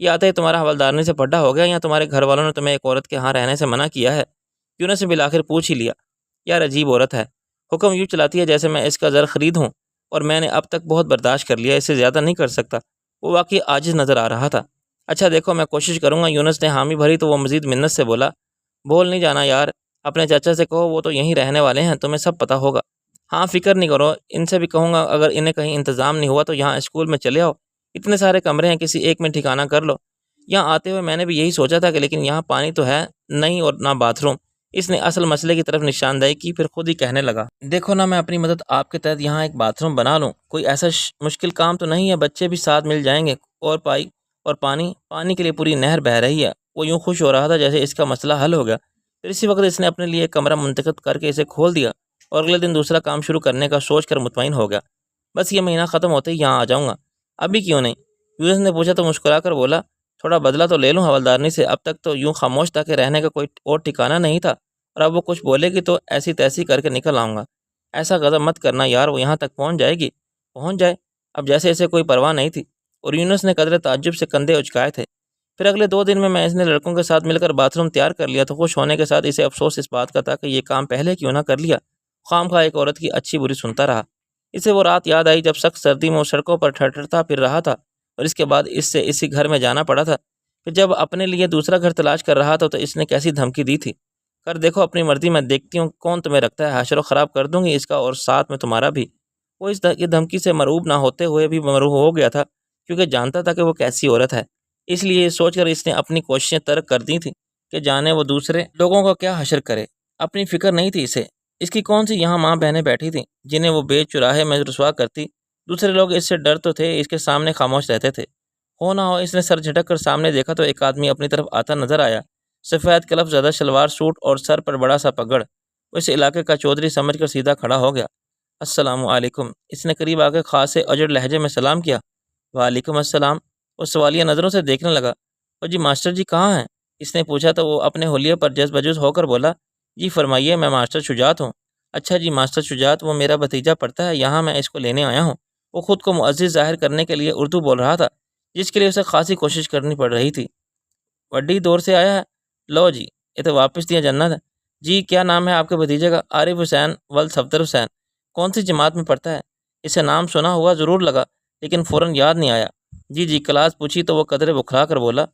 یہ آتے ہی تمہارا حوالدارنی سے پھڈا ہو گیا یا تمہارے گھر والوں نے تمہیں ایک عورت کے ہاں رہنے سے منع کیا ہے؟ یونس نے بالآخر پوچھ ہی لیا۔ یار عجیب عورت ہے، حکم یوں چلاتی ہے جیسے میں اس کا زر خرید ہوں، اور میں نے اب تک بہت برداشت کر لیا، اس سے زیادہ نہیں کر سکتا۔ وہ واقعی عاجز نظر آ رہا تھا۔ اچھا دیکھو، میں کوشش کروں گا۔ یونس نے حامی بھری تو وہ مزید منت سے بولا، بول نہیں جانا یار، اپنے چچا سے کہو، وہ تو یہیں رہنے والے ہیں، تمہیں سب پتہ ہوگا۔ ہاں فکر نہیں کرو، ان سے بھی کہوں گا اگر انہیں کہیں انتظام نہیں ہوا تو یہاں اسکول میں چلے آؤ، اتنے سارے کمرے ہیں، کسی ایک میں ٹھکانہ کر لو۔ یہاں آتے ہوئے میں نے بھی یہی سوچا تھا کہ لیکن یہاں پانی تو ہے نہیں اور نہ باتھ روم۔ اس نے اصل مسئلے کی طرف نشاندہی کی، پھر خود ہی کہنے لگا، دیکھو نا میں اپنی مدد آپ کے تحت یہاں ایک باتھ روم بنا لوں، کوئی ایسا مشکل کام تو نہیں ہے، بچے بھی ساتھ مل جائیں گے، اور پانی کے لیے پوری نہر بہہ رہی ہے۔ وہ یوں خوش ہو رہا تھا جیسے اس کا مسئلہ حل ہو گیا۔ پھر اسی وقت اس نے اپنے لیے ایک کمرہ منتخب کر کے اسے کھول دیا اور اگلے دن دوسرا کام شروع کرنے کا سوچ کر مطمئن ہو گیا، بس یہ مہینہ ختم ہوتے ہی یہاں آ جاؤں گا۔ ابھی کیوں نہیں؟ یونس نے پوچھا تو مسکرا کر بولا، تھوڑا بدلہ تو لے لوں حوالدارنی سے، اب تک تو یوں خاموش تھا کہ رہنے کا کوئی اور ٹھکانہ نہیں تھا، اور اب وہ کچھ بولے گی تو ایسی تیسی کر کے نکل آؤں گا۔ ایسا غضب مت کرنا یار، وہ یہاں تک پہنچ جائے گی، پہنچ جائے۔ اب جیسے اسے کوئی پرواہ نہیں تھی، اور یونس نے قدرے تعجب سے کندھے اچکائے تھے۔ پھر اگلے 2 دن میں اس نے لڑکوں کے ساتھ مل کر باتھ روم تیار کر لیا، تو خوش ہونے کے ساتھ اسے افسوس اس بات کا تھا کہ یہ کام پہلے کیوں نہ کر لیا، خام خواہ ایک عورت کی اچھی بری سنتا رہا۔ اسے وہ رات یاد آئی جب سخت سردی میں وہ سڑکوں پر ٹھٹھرتا پھر رہا تھا، اور اس کے بعد اس سے اسی گھر میں جانا پڑا تھا۔ پھر جب اپنے لیے دوسرا گھر تلاش کر رہا تھا تو اس نے کیسی دھمکی دی تھی، کر دیکھو اپنی مرضی، میں دیکھتی ہوں کون تمہیں رکھتا ہے، حشر و خراب کر دوں گی اس کا اور ساتھ میں تمہارا بھی۔ وہ اس دھمکی سے مرعوب نہ ہوتے ہوئے بھی مرعوب ہو گیا تھا، کیونکہ جانتا تھا کہ وہ کیسی عورت ہے۔ اس لیے یہ سوچ کر اس نے اپنی کوششیں ترک کر دی تھیں کہ جانے وہ دوسرے لوگوں کا کیا حشر کرے، اپنی فکر نہیں تھی اسے۔ اس کی کون سی یہاں ماں بہنیں بیٹھی تھیں جنہیں وہ بے چراہے میں رسوا کرتی، دوسرے لوگ اس سے ڈر تو تھے، اس کے سامنے خاموش رہتے تھے۔ ہو نہ ہو اس نے سر جھٹک کر سامنے دیکھا تو ایک آدمی اپنی طرف آتا نظر آیا، سفید کلف زدہ شلوار سوٹ اور سر پر بڑا سا پگڑ۔ وہ اس علاقے کا چودھری سمجھ کر سیدھا کھڑا ہو گیا۔ السلام علیکم، اس نے قریب آ کے خاصے اجڑ لہجے میں سلام کیا۔ وعلیکم السلام، وہ سوالیہ نظروں سے دیکھنے لگا۔ اور جی ماسٹر جی کہاں ہیں؟ اس نے پوچھا تو وہ اپنے حلیے پر جز بجز ہو کر بولا، جی فرمائیے، میں ماسٹر شجاعت ہوں۔ اچھا جی ماسٹر شجاعت، وہ میرا بھتیجا پڑھتا ہے یہاں، میں اس کو لینے آیا ہوں۔ وہ خود کو معزز ظاہر کرنے کے لیے اردو بول رہا تھا، جس کے لیے اسے خاصی کوشش کرنی پڑ رہی تھی۔ وڈی دور سے آیا ہے؟ لو جی، یہ تو واپس دیا جنت ہے۔ جی کیا نام ہے آپ کے بھتیجے کا؟ عارف حسین ولد صفدر حسین۔ کون سی جماعت میں پڑھتا ہے؟ اسے نام سنا ہوا ضرور لگا، لیکن فوراً یاد نہیں آیا۔ جی کلاس پوچھی تو وہ قدرے بکھلا کر بولا،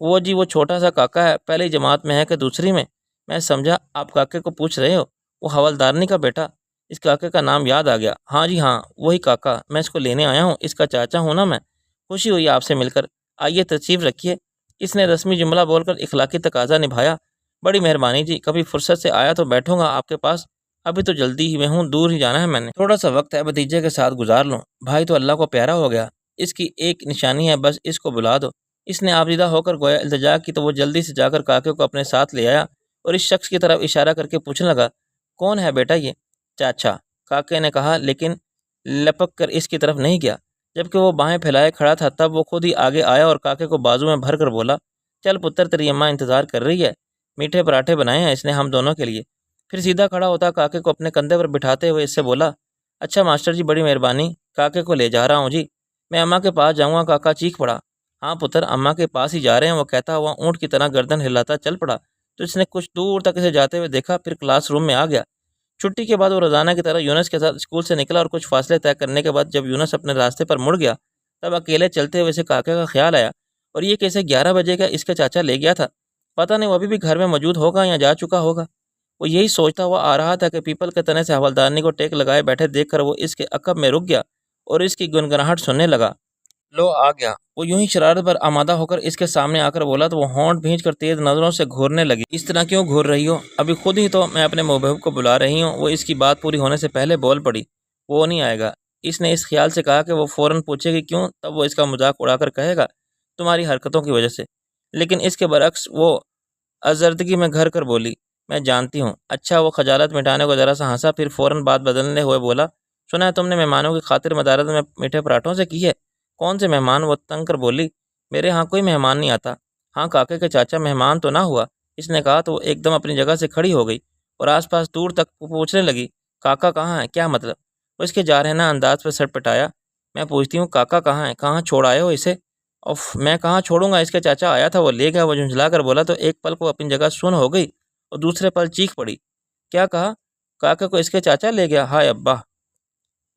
وہ جی وہ چھوٹا سا کاکا ہے، پہلی جماعت میں ہے کہ دوسری میں؟ میں سمجھا آپ کاکے کو پوچھ رہے ہو، وہ حوالدارنی کا بیٹا۔ اس کاکے کا نام یاد آ گیا، ہاں جی ہاں وہی کاکا، میں اس کو لینے آیا ہوں، اس کا چاچا ہوں نا میں۔ خوشی ہوئی آپ سے مل کر، آئیے تشریف رکھیے۔ اس نے رسمی جملہ بول کر اخلاقی تقاضا نبھایا۔ بڑی مہربانی جی، کبھی فرصت سے آیا تو بیٹھوں گا آپ کے پاس، ابھی تو جلدی ہی میں ہوں، دور ہی جانا ہے میں نے، تھوڑا سا وقت ہے بھتیجے کے ساتھ گزار لوں۔ بھائی تو اللہ کو پیارا ہو گیا، اس کی ایک نشانی ہے، بس اس کو بلا دو۔ اس نے آبزیدہ ہو کر گویا التجا کی تو وہ جلدی سے جا کر کاکے کو اپنے ساتھ لے آیا اور اس شخص کی طرف اشارہ کر کے پوچھنے لگا، کون ہے بیٹا یہ؟ چاچا، کاکے نے کہا، لیکن لپک کر اس کی طرف نہیں گیا۔ جبکہ وہ باہیں پھیلائے کھڑا تھا تب وہ خود ہی آگے آیا اور کاکے کو بازو میں بھر کر بولا، چل پتر تیری اماں انتظار کر رہی ہے، میٹھے پراٹھے بنائے ہیں اس نے ہم دونوں کے لیے۔ پھر سیدھا کھڑا ہوتا کاکے کو اپنے کندھے پر بٹھاتے ہوئے اس سے بولا، اچھا ماسٹر جی بڑی مہربانی، کاکے کو لے جا رہا ہوں جی، میں اماں کے پاس جاؤں گا۔ کاکا چیخ پڑا، ہاں پتر اماں کے پاس ہی جا رہے ہیں، وہ کہتا ہوا اونٹ کی طرح گردن ہلاتا چل پڑا۔ تو اس نے کچھ دور تک اسے جاتے ہوئے دیکھا، پھر کلاس روم میں آ گیا۔ چھٹی کے بعد وہ روزانہ کی طرح یونس کے ساتھ اسکول سے نکلا اور کچھ فاصلے طے کرنے کے بعد جب یونس اپنے راستے پر مڑ گیا تب اکیلے چلتے ہوئے اسے کاکے کا خیال آیا، اور یہ کہ اسے 11 بجے کا اس کے چاچا لے گیا تھا، پتہ نہیں وہ ابھی بھی گھر میں موجود ہوگا یا جا چکا ہوگا۔ وہ یہی سوچتا ہوا آ رہا تھا کہ پیپل کے تنے سے حوالدارنی کو ٹیک لگائے بیٹھے دیکھ کر وہ اس کے عقب میں رک گیا اور اس کی گنگناہٹ سننے لگا۔ لو آ گیا۔ وہ یوں ہی شرارت پر آمادہ ہو کر اس کے سامنے آ کر بولا تو وہ ہونٹ بھینچ کر تیز نظروں سے گھورنے لگی، اس طرح کیوں گھور رہی ہو؟ ابھی خود ہی تو میں اپنے محبوب کو بلا رہی ہوں۔ وہ اس کی بات پوری ہونے سے پہلے بول پڑی، وہ نہیں آئے گا۔ اس نے اس خیال سے کہا کہ وہ فوراً پوچھے گی کیوں، تب وہ اس کا مذاق اڑا کر کہے گا تمہاری حرکتوں کی وجہ سے، لیکن اس کے برعکس وہ ازردگی میں گھر کر بولی، میں جانتی ہوں۔ اچھا، وہ خجالت مٹانے کو ذرا سا ہنسا، پھر فوراً بات بدلنے ہوئے بولا، سنا ہے تم نے مہمانوں کی خاطر مدارت میں میٹھے پراٹھوں سے کی ہے؟ کون سے مہمان؟ وہ تنگ کر بولی، میرے ہاں کوئی مہمان نہیں آتا۔ ہاں کاکے کے چاچا مہمان تو نہ ہوا؟ اس نے کہا تو وہ ایک دم اپنی جگہ سے کھڑی ہو گئی اور آس پاس دور تک پوچھنے لگی، کاکا کہاں ہے؟ کیا مطلب؟ وہ اس کے جارحانہ انداز پہ سر پٹایا، میں پوچھتی ہوں کاکا کہاں ہے؟ کہاں چھوڑ آئے ہو اسے؟ اوف، میں کہاں چھوڑوں گا، اس کے چاچا آیا تھا وہ لے گیا۔ وہ جھنجھلا کر بولا تو ایک پل کو اپنی جگہ سن ہو گئی اور دوسرے پل چیخ پڑی، کیا کہا؟ کاکے کو اس کے چاچا لے گیا؟ ہائے ابا!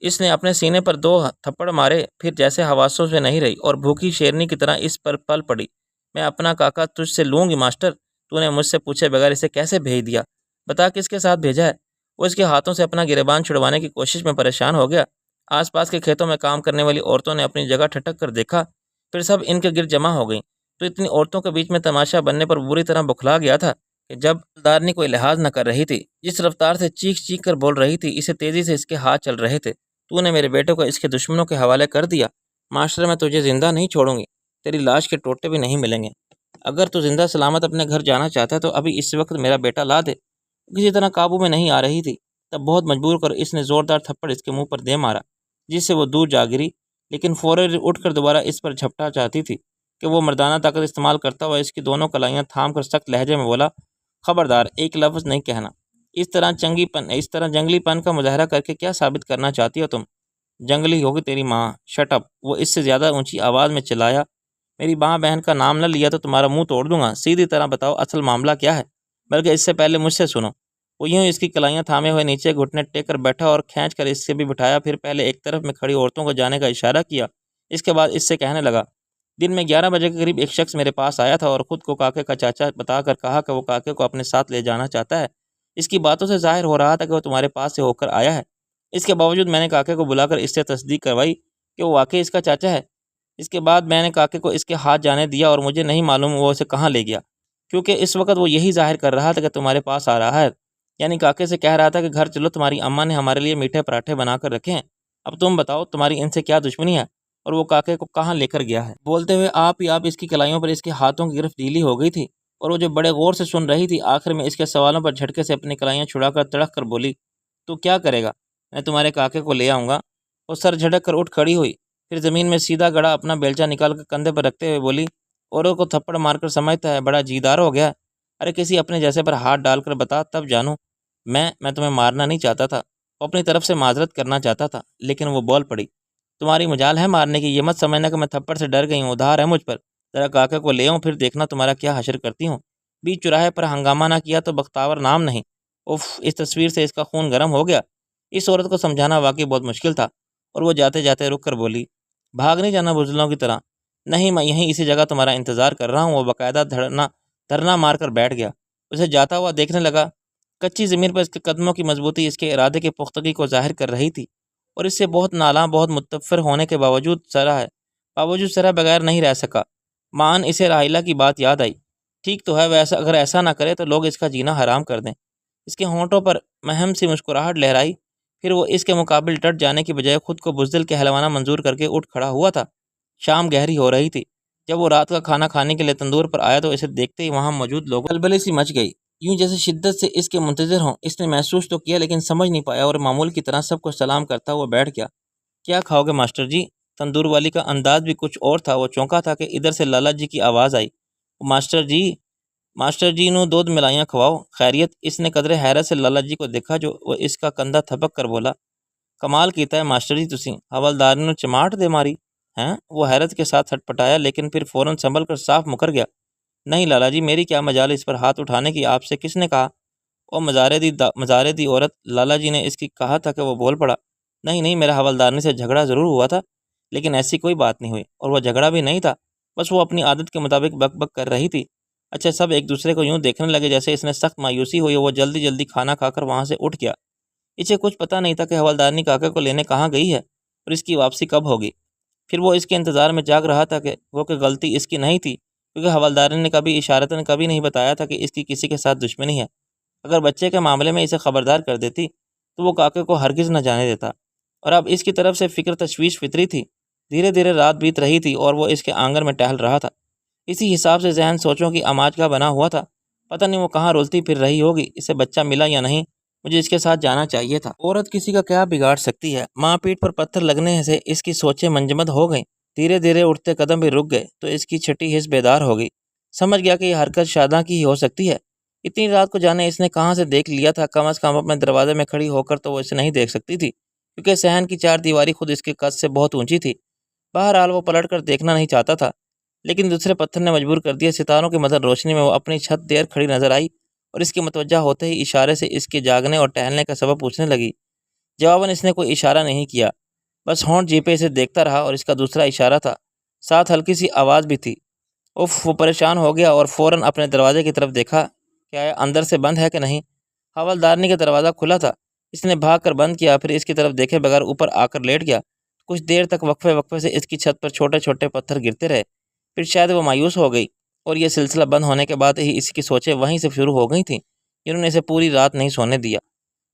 اس نے اپنے سینے پر 2 تھپڑ مارے، پھر جیسے حواسوں سے نہیں رہی اور بھوکی شیرنی کی طرح اس پر پل پڑی، میں اپنا کاکا تجھ سے لوں گی ماسٹر، تو نے مجھ سے پوچھے بغیر اسے کیسے بھیج دیا؟ بتا کس کے ساتھ بھیجا ہے؟ وہ اس کے ہاتھوں سے اپنا گریبان چھڑوانے کی کوشش میں پریشان ہو گیا۔ آس پاس کے کھیتوں میں کام کرنے والی عورتوں نے اپنی جگہ ٹھٹک کر دیکھا، پھر سب ان کے گرد جمع ہو گئیں۔ تو اتنی عورتوں کے بیچ میں تماشا بننے پر بری طرح بکھلا گیا تھا کہ جب دارنی کوئی لحاظ نہ کر رہی تھی، جس رفتار سے چیخ چیخ کر بول رہی تھی، اسے تیزی سے اس کے ہاتھ چل رہے تھے۔ تو نے میرے بیٹے کو اس کے دشمنوں کے حوالے کر دیا۔ معاشرے میں تجھے زندہ نہیں چھوڑوں گی، تیری لاش کے ٹوٹے بھی نہیں ملیں گے۔ اگر تو زندہ سلامت اپنے گھر جانا چاہتا ہے تو ابھی اس وقت میرا بیٹا لا دے۔ کسی طرح قابو میں نہیں آ رہی تھی، تب بہت مجبور کر اس نے زوردار تھپڑ اس کے منہ پر دے مارا، جس سے وہ دور جا گری، لیکن فوراً اٹھ کر دوبارہ اس پر جھپٹا چاہتی تھی کہ وہ مردانہ طاقت استعمال کرتا ہوا اس کی دونوں کلائیاں تھام کر سخت لہجے میں بولا، خبردار، ایک لفظ نہیں کہنا۔ اس طرح جنگلی پن کا مظاہرہ کر کے کیا ثابت کرنا چاہتی ہو تم؟ جنگلی ہوگی تیری ماں، شٹ اپ، وہ اس سے زیادہ اونچی آواز میں چلایا۔ میری ماں بہن کا نام نہ لیا تو تمہارا منہ توڑ دوں گا۔ سیدھی طرح بتاؤ اصل معاملہ کیا ہے، بلکہ اس سے پہلے مجھ سے سنو۔ وہ یوں اس کی کلائیاں تھامے ہوئے نیچے گھٹنے ٹیک کر بیٹھا اور کھینچ کر اس سے بھی بٹھایا، پھر پہلے ایک طرف میں کھڑی عورتوں کو جانے کا اشارہ کیا، اس کے بعد اس سے کہنے لگا، دن میں 11 بجے کے قریب ایک شخص میرے پاس آیا تھا اور خود کو کاکے کا چاچا بتا کر کہا کہ وہ کاکے کو اپنے ساتھ لے جانا چاہتا ہے۔ اس کی باتوں سے ظاہر ہو رہا تھا کہ وہ تمہارے پاس سے ہو کر آیا ہے۔ اس کے باوجود میں نے کاکے کو بلا کر اس سے تصدیق کروائی کہ وہ واقعی اس کا چاچا ہے۔ اس کے بعد میں نے کاکے کو اس کے ہاتھ جانے دیا اور مجھے نہیں معلوم وہ اسے کہاں لے گیا، کیونکہ اس وقت وہ یہی ظاہر کر رہا تھا کہ تمہارے پاس آ رہا ہے، یعنی کاکے سے کہہ رہا تھا کہ گھر چلو، تمہاری اماں نے ہمارے لیے میٹھے پراٹھے بنا کر رکھے ہیں، اب تم بتاؤ تمہاری ان سے کیا دشمنی ہے اور وہ کاکے کو کہاں لے کر گیا ہے؟ بولتے ہوئے آپ اس کی کلائیوں پر اس کے ہاتھوں کی گرفت ڈھیلی ہو گئی تھی اور وہ جو بڑے غور سے سن رہی تھی، آخر میں اس کے سوالوں پر جھٹکے سے اپنی کلائیاں چھڑا کر تڑک کر بولی، تو کیا کرے گا؟ میں تمہارے کاکے کو لے آؤں گا۔ وہ سر جھٹک کر اٹھ کھڑی ہوئی، پھر زمین میں سیدھا گڑا اپنا بیلچہ نکال کر کندھے پر رکھتے ہوئے بولی، اوروں کو تھپڑ مار کر سمجھتا ہے بڑا جیدار ہو گیا؟ ارے کسی اپنے جیسے پر ہاتھ ڈال کر بتا، تب جانوں۔ میں تمہیں مارنا نہیں چاہتا تھا، وہ اپنی طرف سے معذرت کرنا چاہتا تھا، لیکن وہ بول پڑی، تمہاری مجال ہے مارنے کی، یہ مت سمجھنا کہ میں تھپڑ سے ڈر گئی ہوں، ادھار ہے مجھ پر، ذرا کاکے کو لے آؤں، پھر دیکھنا تمہارا کیا حشر کرتی ہوں۔ بیچ چوراہے پر ہنگامہ نہ کیا تو بختاور نام نہیں۔ اف، اس تصویر سے اس کا خون گرم ہو گیا۔ اس عورت کو سمجھانا واقعی بہت مشکل تھا، اور وہ جاتے جاتے رک کر بولی، بھاگ نہیں جانا بزدلوں کی طرح؟ نہیں، میں یہیں اسی جگہ تمہارا انتظار کر رہا ہوں۔ وہ باقاعدہ دھرنا مار کر بیٹھ گیا، اسے جاتا ہوا دیکھنے لگا۔ کچی زمین پر اس کے قدموں کی مضبوطی اس کے ارادے کی پختگی کو ظاہر کر رہی تھی، اور اس سے بہت نالاں، بہت متفر ہونے کے باوجود سرا بغیر نہیں رہ سکا۔ مان اسے راحیلہ کی بات یاد آئی۔ ٹھیک تو ہے، ویسا اگر ایسا نہ کرے تو لوگ اس کا جینا حرام کر دیں۔ اس کے ہونٹوں پر مہم سی مسکراہٹ لہرائی، پھر وہ اس کے مقابل ڈٹ جانے کی بجائے خود کو بزدل کہلوانا منظور کر کے اٹھ کھڑا ہوا تھا۔ شام گہری ہو رہی تھی۔ جب وہ رات کا کھانا کھانے کے لیے تندور پر آیا تو اسے دیکھتے ہی وہاں موجود لوگوں بلبلی سی مچ گئی، یوں جیسے شدت سے اس کے منتظر ہوں۔ اس نے محسوس تو کیا لیکن سمجھ نہیں پایا، اور معمول کی طرح سب کو سلام کرتا ہوا بیٹھ گیا۔ کیا کھاؤ گے ماسٹر جی؟ تندور والی کا انداز بھی کچھ اور تھا۔ وہ چونکا تھا کہ ادھر سے لالا جی کی آواز آئی، ماسٹر جی نو دودھ ملائیاں کھواؤ، خیریت؟ اس نے قدرے حیرت سے لالا جی کو دیکھا، جو وہ اس کا کندھا تھپک کر بولا، کمال کیتا ہے ماسٹر جی تسی، حوالدار نو چماٹ دے ماری ہیں؟ وہ حیرت کے ساتھ ہٹپٹایا، لیکن پھر فوراً سنبھل کر صاف مکر گیا، نہیں لالا جی، میری کیا مجال اس پر ہاتھ اٹھانے کی، آپ سے کس نے کہا؟ او مزارے دی عورت، لالا جی نے اس کی کہا تھا کہ وہ بول پڑا، نہیں، میرا حوالدارنی سے جھگڑا ضرور ہوا تھا، لیکن ایسی کوئی بات نہیں ہوئی، اور وہ جھگڑا بھی نہیں تھا، بس وہ اپنی عادت کے مطابق بک بک کر رہی تھی۔ اچھا، سب ایک دوسرے کو یوں دیکھنے لگے جیسے اس نے سخت مایوسی ہوئی۔ وہ جلدی کھانا کھا کر وہاں سے اٹھ گیا۔ اسے کچھ پتہ نہیں تھا کہ حوالدارنی کاکے کو لینے کہاں گئی ہے اور اس کی واپسی کب ہوگی۔ پھر وہ اس کے انتظار میں جاگ رہا تھا کہ غلطی اس کی نہیں تھی، کیونکہ حوالدارنی نے کبھی اشارتاً کبھی نہیں بتایا تھا کہ اس کی کسی کے ساتھ دشمنی ہے۔ اگر بچے کے معاملے میں اسے خبردار کر دیتی تو وہ کاکے کو ہرگز نہ جانے دیتا، اور اب اس کی طرف سے فکر تشویش فطری تھی۔ دھیرے رات بیت رہی تھی اور وہ اس کے آنگن میں ٹہل رہا تھا۔ اسی حساب سے ذہن سوچوں کی اماج کا بنا ہوا تھا۔ پتہ نہیں وہ کہاں رولتی پھر رہی ہوگی، اسے بچہ ملا یا نہیں، مجھے اس کے ساتھ جانا چاہیے تھا۔ عورت کسی کا کیا بگاڑ سکتی ہے؟ ماں پیٹھ پر پتھر لگنے سے اس کی سوچیں منجمد ہو گئیں۔ دھیرے اٹھتے قدم بھی رک گئے تو اس کی چھٹی حس بیدار ہو گئی۔ سمجھ گیا کہ یہ حرکت شاداں کی ہی ہو سکتی ہے۔ اتنی رات کو جانے اس نے کہاں سے دیکھ لیا تھا؟ کم از کم اپنے دروازے میں کھڑی ہو کر تو وہ اسے نہیں دیکھ سکتی تھی، کیونکہ صحن کی چار دیواری خود اس کے قد سے بہت اونچی تھی۔ بہرحال وہ پلٹ کر دیکھنا نہیں چاہتا تھا، لیکن دوسرے پتھر نے مجبور کر دیا۔ ستاروں کی مدر روشنی میں وہ اپنی چھت دیر کھڑی نظر آئی، اور اس کے متوجہ ہوتے ہی اشارے سے اس کے جاگنے اور ٹہلنے کا سبب پوچھنے لگی۔ جواباً اس نے کوئی اشارہ نہیں کیا، بس ہونٹ جیپے اسے دیکھتا رہا، اور اس کا دوسرا اشارہ تھا، ساتھ ہلکی سی آواز بھی تھی، وہ پریشان ہو گیا اور فوراً اپنے دروازے کی طرف دیکھا کہ آیا اندر سے بند ہے کہ نہیں۔ حوالدارنی کا دروازہ کھلا تھا۔ اس نے بھاگ کر بند کیا، پھر اس کی طرف دیکھے بغیر اوپر آ کر لیٹ گیا۔ کچھ دیر تک وقفے سے اس کی چھت پر چھوٹے چھوٹے پتھر گرتے رہے۔ پھر شاید وہ مایوس ہو گئی اور یہ سلسلہ بند ہونے کے بعد ہی اس کی سوچیں وہیں سے شروع ہو گئی تھیں جنہوں نے اسے پوری رات نہیں سونے دیا۔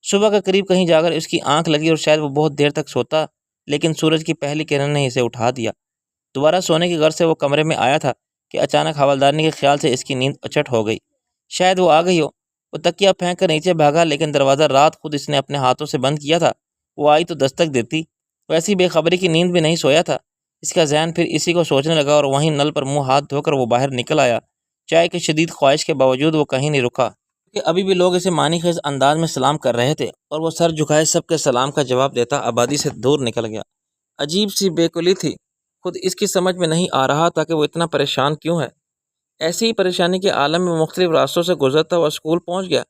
صبح کے قریب کہیں جا کر اس کی آنکھ لگی اور شاید وہ بہت دیر تک سوتا، لیکن سورج کی پہلی کرن نے اسے اٹھا دیا۔ دوبارہ سونے کی غرض سے وہ کمرے میں آیا تھا کہ اچانک حوالدارنی کے خیال سے اس کی نیند اچٹ ہو گئی۔ شاید وہ آ گئی ہو۔ وہ تکیہ پھینک کر نیچے بھاگا، لیکن دروازہ رات خود اس نے اپنے ہاتھوں سے بند کیا تھا۔ وہ آئی تو دستک دیتی۔ وہ ایسی بے خبری کی نیند بھی نہیں سویا تھا۔ اس کا ذہن پھر اسی کو سوچنے لگا اور وہیں نل پر منہ ہاتھ دھو کر وہ باہر نکل آیا۔ چائے کی شدید خواہش کے باوجود وہ کہیں نہیں رکا کہ ابھی بھی لوگ اسے معنی خیز انداز میں سلام کر رہے تھے اور وہ سر جھکائے سب کے سلام کا جواب دیتا آبادی سے دور نکل گیا۔ عجیب سی بے کلی تھی۔ خود اس کی سمجھ میں نہیں آ رہا تھا کہ وہ اتنا پریشان کیوں ہے۔ ایسی ہی پریشانی کے عالم میں مختلف راستوں سے گزرتا ہوا اسکول پہنچ گیا۔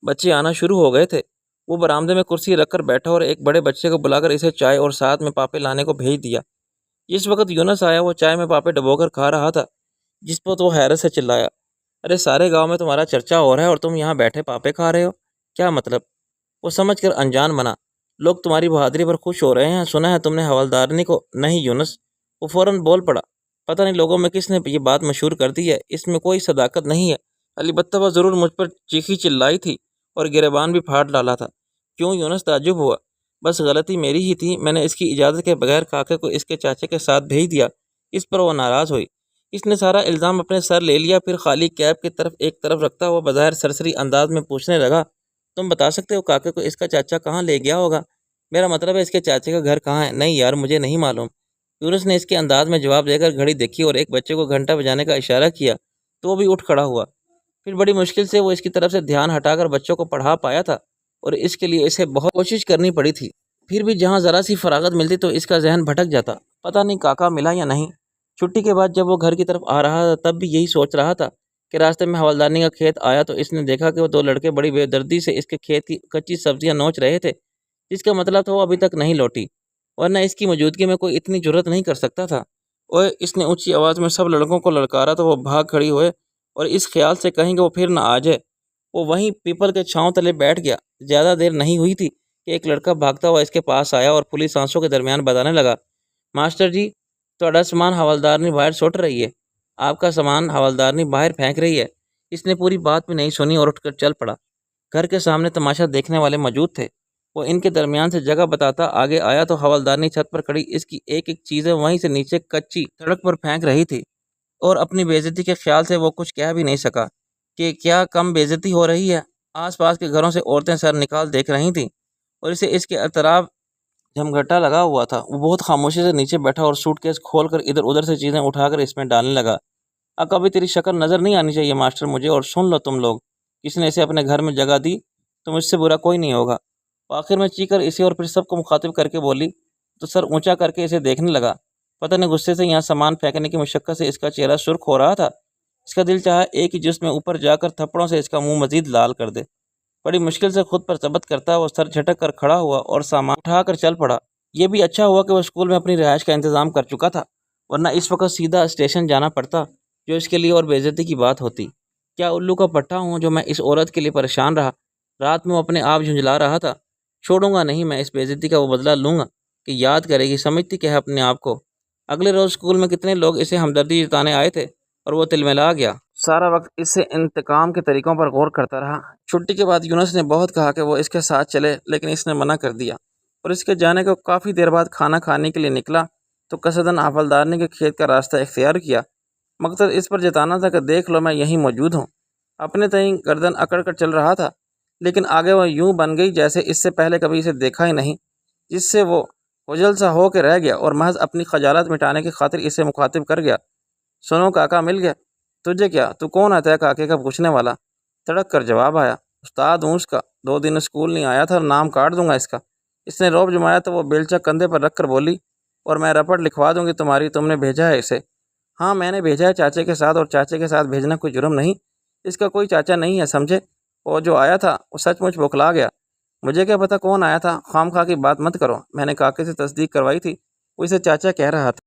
بچے آنا شروع ہو گئے تھے۔ وہ برآمدے میں کرسی رکھ کر بیٹھا اور ایک بڑے بچے کو بلا کر اسے چائے اور ساتھ میں پاپے لانے کو بھیج دیا۔ جس وقت یونس آیا وہ چائے میں پاپے ڈبو کر کھا رہا تھا، جس پر وہ حیرت سے چلایا، ارے سارے گاؤں میں تمہارا چرچا ہو رہا ہے اور تم یہاں بیٹھے پاپے کھا رہے ہو، کیا مطلب؟ وہ سمجھ کر انجان بنا، لوگ تمہاری بہادری پر خوش ہو رہے ہیں، سنا ہے تم نے حوالدارنی کو۔ نہیں یونس، وہ فوراً بول پڑا، پتہ نہیں لوگوں میں کس نے یہ بات مشہور کر دی ہے، اس میں کوئی صداقت نہیں ہے، البتہ وہ ضرور مجھ پر چیخی چلائی تھی اور گریبان بھی پھاڑ ڈالا تھا۔ کیوں یونس تعجب ہوا، بس غلطی میری ہی تھی، میں نے اس کی اجازت کے بغیر کاکے کو اس کے چاچے کے ساتھ بھیج دیا۔ اس پر وہ ناراض ہوئی۔ اس نے سارا الزام اپنے سر لے لیا، پھر خالی کیب کی طرف ایک طرف رکھتا ہوا بظاہر سرسری انداز میں پوچھنے لگا، تم بتا سکتے ہو کاکے کو اس کا چاچا کہاں لے گیا ہوگا؟ میرا مطلب ہے اس کے چاچے کا گھر کہاں ہے؟ نہیں یار مجھے نہیں معلوم۔ یونس نے اس کے انداز میں جواب دے کر گھڑی دیکھی اور ایک بچے کو گھنٹہ بجانے کا اشارہ کیا تو وہ بھی اٹھ کھڑا ہوا۔ پھر بڑی مشکل سے وہ اس کی طرف سے دھیان ہٹا کر بچوں کو پڑھا پایا تھا اور اس کے لیے اسے بہت کوشش کرنی پڑی تھی۔ پھر بھی جہاں ذرا سی فراغت ملتی تو اس کا ذہن بھٹک جاتا، پتہ نہیں کاکا ملا یا نہیں۔ چھٹی کے بعد جب وہ گھر کی طرف آ رہا تھا تب بھی یہی سوچ رہا تھا کہ راستے میں حوالدارنی کا کھیت آیا تو اس نے دیکھا کہ وہ دو لڑکے بڑی بے دردی سے اس کے کھیت کی کچی سبزیاں نوچ رہے تھے، جس کا مطلب تھا وہ ابھی تک نہیں لوٹی، ورنہ اس کی موجودگی میں کوئی اتنی جرت نہیں کر سکتا تھا۔ اور اس نے اونچی آواز میں سب لڑکوں کو للکارا تو وہ بھاگ کھڑی ہوئے اور اس خیال سے کہیں کہ وہ پھر نہ آ جائے، وہ وہیں پیپل کے چھاؤں تلے بیٹھ گیا۔ زیادہ دیر نہیں ہوئی تھی کہ ایک لڑکا بھاگتا ہوا اس کے پاس آیا اور پھلی سانسوں کے درمیان بتانے لگا، ماسٹر جی تھوڑا سامان حوالدارنی باہر سٹ رہی ہے، آپ کا سامان حوالدارنی باہر پھینک رہی ہے۔ اس نے پوری بات بھی نہیں سنی اور اٹھ کر چل پڑا۔ گھر کے سامنے تماشا دیکھنے والے موجود تھے، وہ ان کے درمیان سے جگہ بتاتا آگے آیا تو حوالدارنی چھت پر کھڑی اس کی ایک ایک چیزیں وہیں سے نیچے کچی سڑک پر پھینک رہی تھی اور اپنی بے عزتی کے خیال سے وہ کچھ کہہ بھی نہیں سکا کہ کیا کم بے عزتی ہو رہی ہے۔ آس پاس کے گھروں سے عورتیں سر نکال دیکھ رہی تھیں اور اسے اس کے اطراف جھمگھٹا لگا ہوا تھا۔ وہ بہت خاموشی سے نیچے بیٹھا اور سوٹ کیس کھول کر ادھر ادھر سے چیزیں اٹھا کر اس میں ڈالنے لگا۔ کبھی تیری شکل نظر نہیں آنی چاہیے ماسٹر مجھے، اور سن لو تم لوگ، کسی نے اسے اپنے گھر میں جگہ دی تو مجھ سے برا کوئی نہیں ہوگا۔ آخر میں چیخ کر اسے اور پھر سب کو مخاطب کر کے بولی تو سر اونچا کر کے اسے دیکھنے لگا۔ پتہ نہیں غصے سے یہاں سامان پھینکنے کی مشقت سے اس کا چہرہ سرخ ہو رہا تھا۔ اس کا دل چاہا ایک ہی جسم میں اوپر جا کر تھپڑوں سے اس کا منہ مزید لال کر دے۔ بڑی مشکل سے خود پر ضبط کرتا وہ سر جھٹک کر کھڑا ہوا اور سامان اٹھا کر چل پڑا۔ یہ بھی اچھا ہوا کہ وہ اسکول میں اپنی رہائش کا انتظام کر چکا تھا، ورنہ اس وقت سیدھا اسٹیشن جانا پڑتا، جو اس کے لیے اور بے عزتی کی بات ہوتی۔ کیا الو کا پٹھا ہوں جو میں اس عورت کے لیے پریشان رہا؟ رات میں وہ اپنے آپ جھنجھلا رہا تھا، چھوڑوں گا نہیں میں اس بے عزتی کا وہ بدلہ لوں گا کہ یاد کرے گی، سمجھتی کہ ہے اپنے آپ کو۔ اگلے روز اسکول میں کتنے لوگ اسے ہمدردی جتانے آئے تھے اور وہ تلملا گیا، سارا وقت اس سے انتقام کے طریقوں پر غور کرتا رہا۔ چھٹی کے بعد یونس نے بہت کہا کہ وہ اس کے ساتھ چلے، لیکن اس نے منع کر دیا اور اس کے جانے کو کافی دیر بعد کھانا کھانے کے لیے نکلا تو قصداً حوالدارنی کے کھیت کا راستہ اختیار کیا۔ مقصد اس پر جتانا تھا کہ دیکھ لو میں یہیں موجود ہوں۔ اپنے تئیں گردن اکڑ کر چل رہا تھا، لیکن آگے وہ یوں بن گئی جیسے اس سے پہلے کبھی اسے دیکھا ہی نہیں، جس سے وہ خجل سا ہو کے رہ گیا اور محض اپنی خجالت مٹانے کی خاطر اسے مخاطب کر گیا، سنو کاکا مل گیا۔ تجھے کیا، تو کون آتا ہے کاکے کا پوچھنے والا؟ تڑک کر جواب آیا، استاد ہوں اس کا، 2 دن اسکول نہیں آیا تھا اور نام کاٹ دوں گا اس کا۔ اس نے روب جمایا تو وہ بیلچہ کندھے پر رکھ کر بولی، اور میں رپٹ لکھوا دوں گی تمہاری، تم نے بھیجا ہے اسے؟ ہاں میں نے بھیجا ہے چاچے کے ساتھ، اور چاچے کے ساتھ بھیجنا کوئی جرم نہیں، اس کا کوئی چاچا نہیں ہے سمجھے۔ وہ جو آیا تھا وہ سچ مچ بوکھلا گیا، مجھے کیا پتا کون آیا تھا، خام خواہ کی بات مت کرو، میں نے کاکے سے تصدیق کروائی تھی، وہ اسے چاچا کہہ رہا تھا۔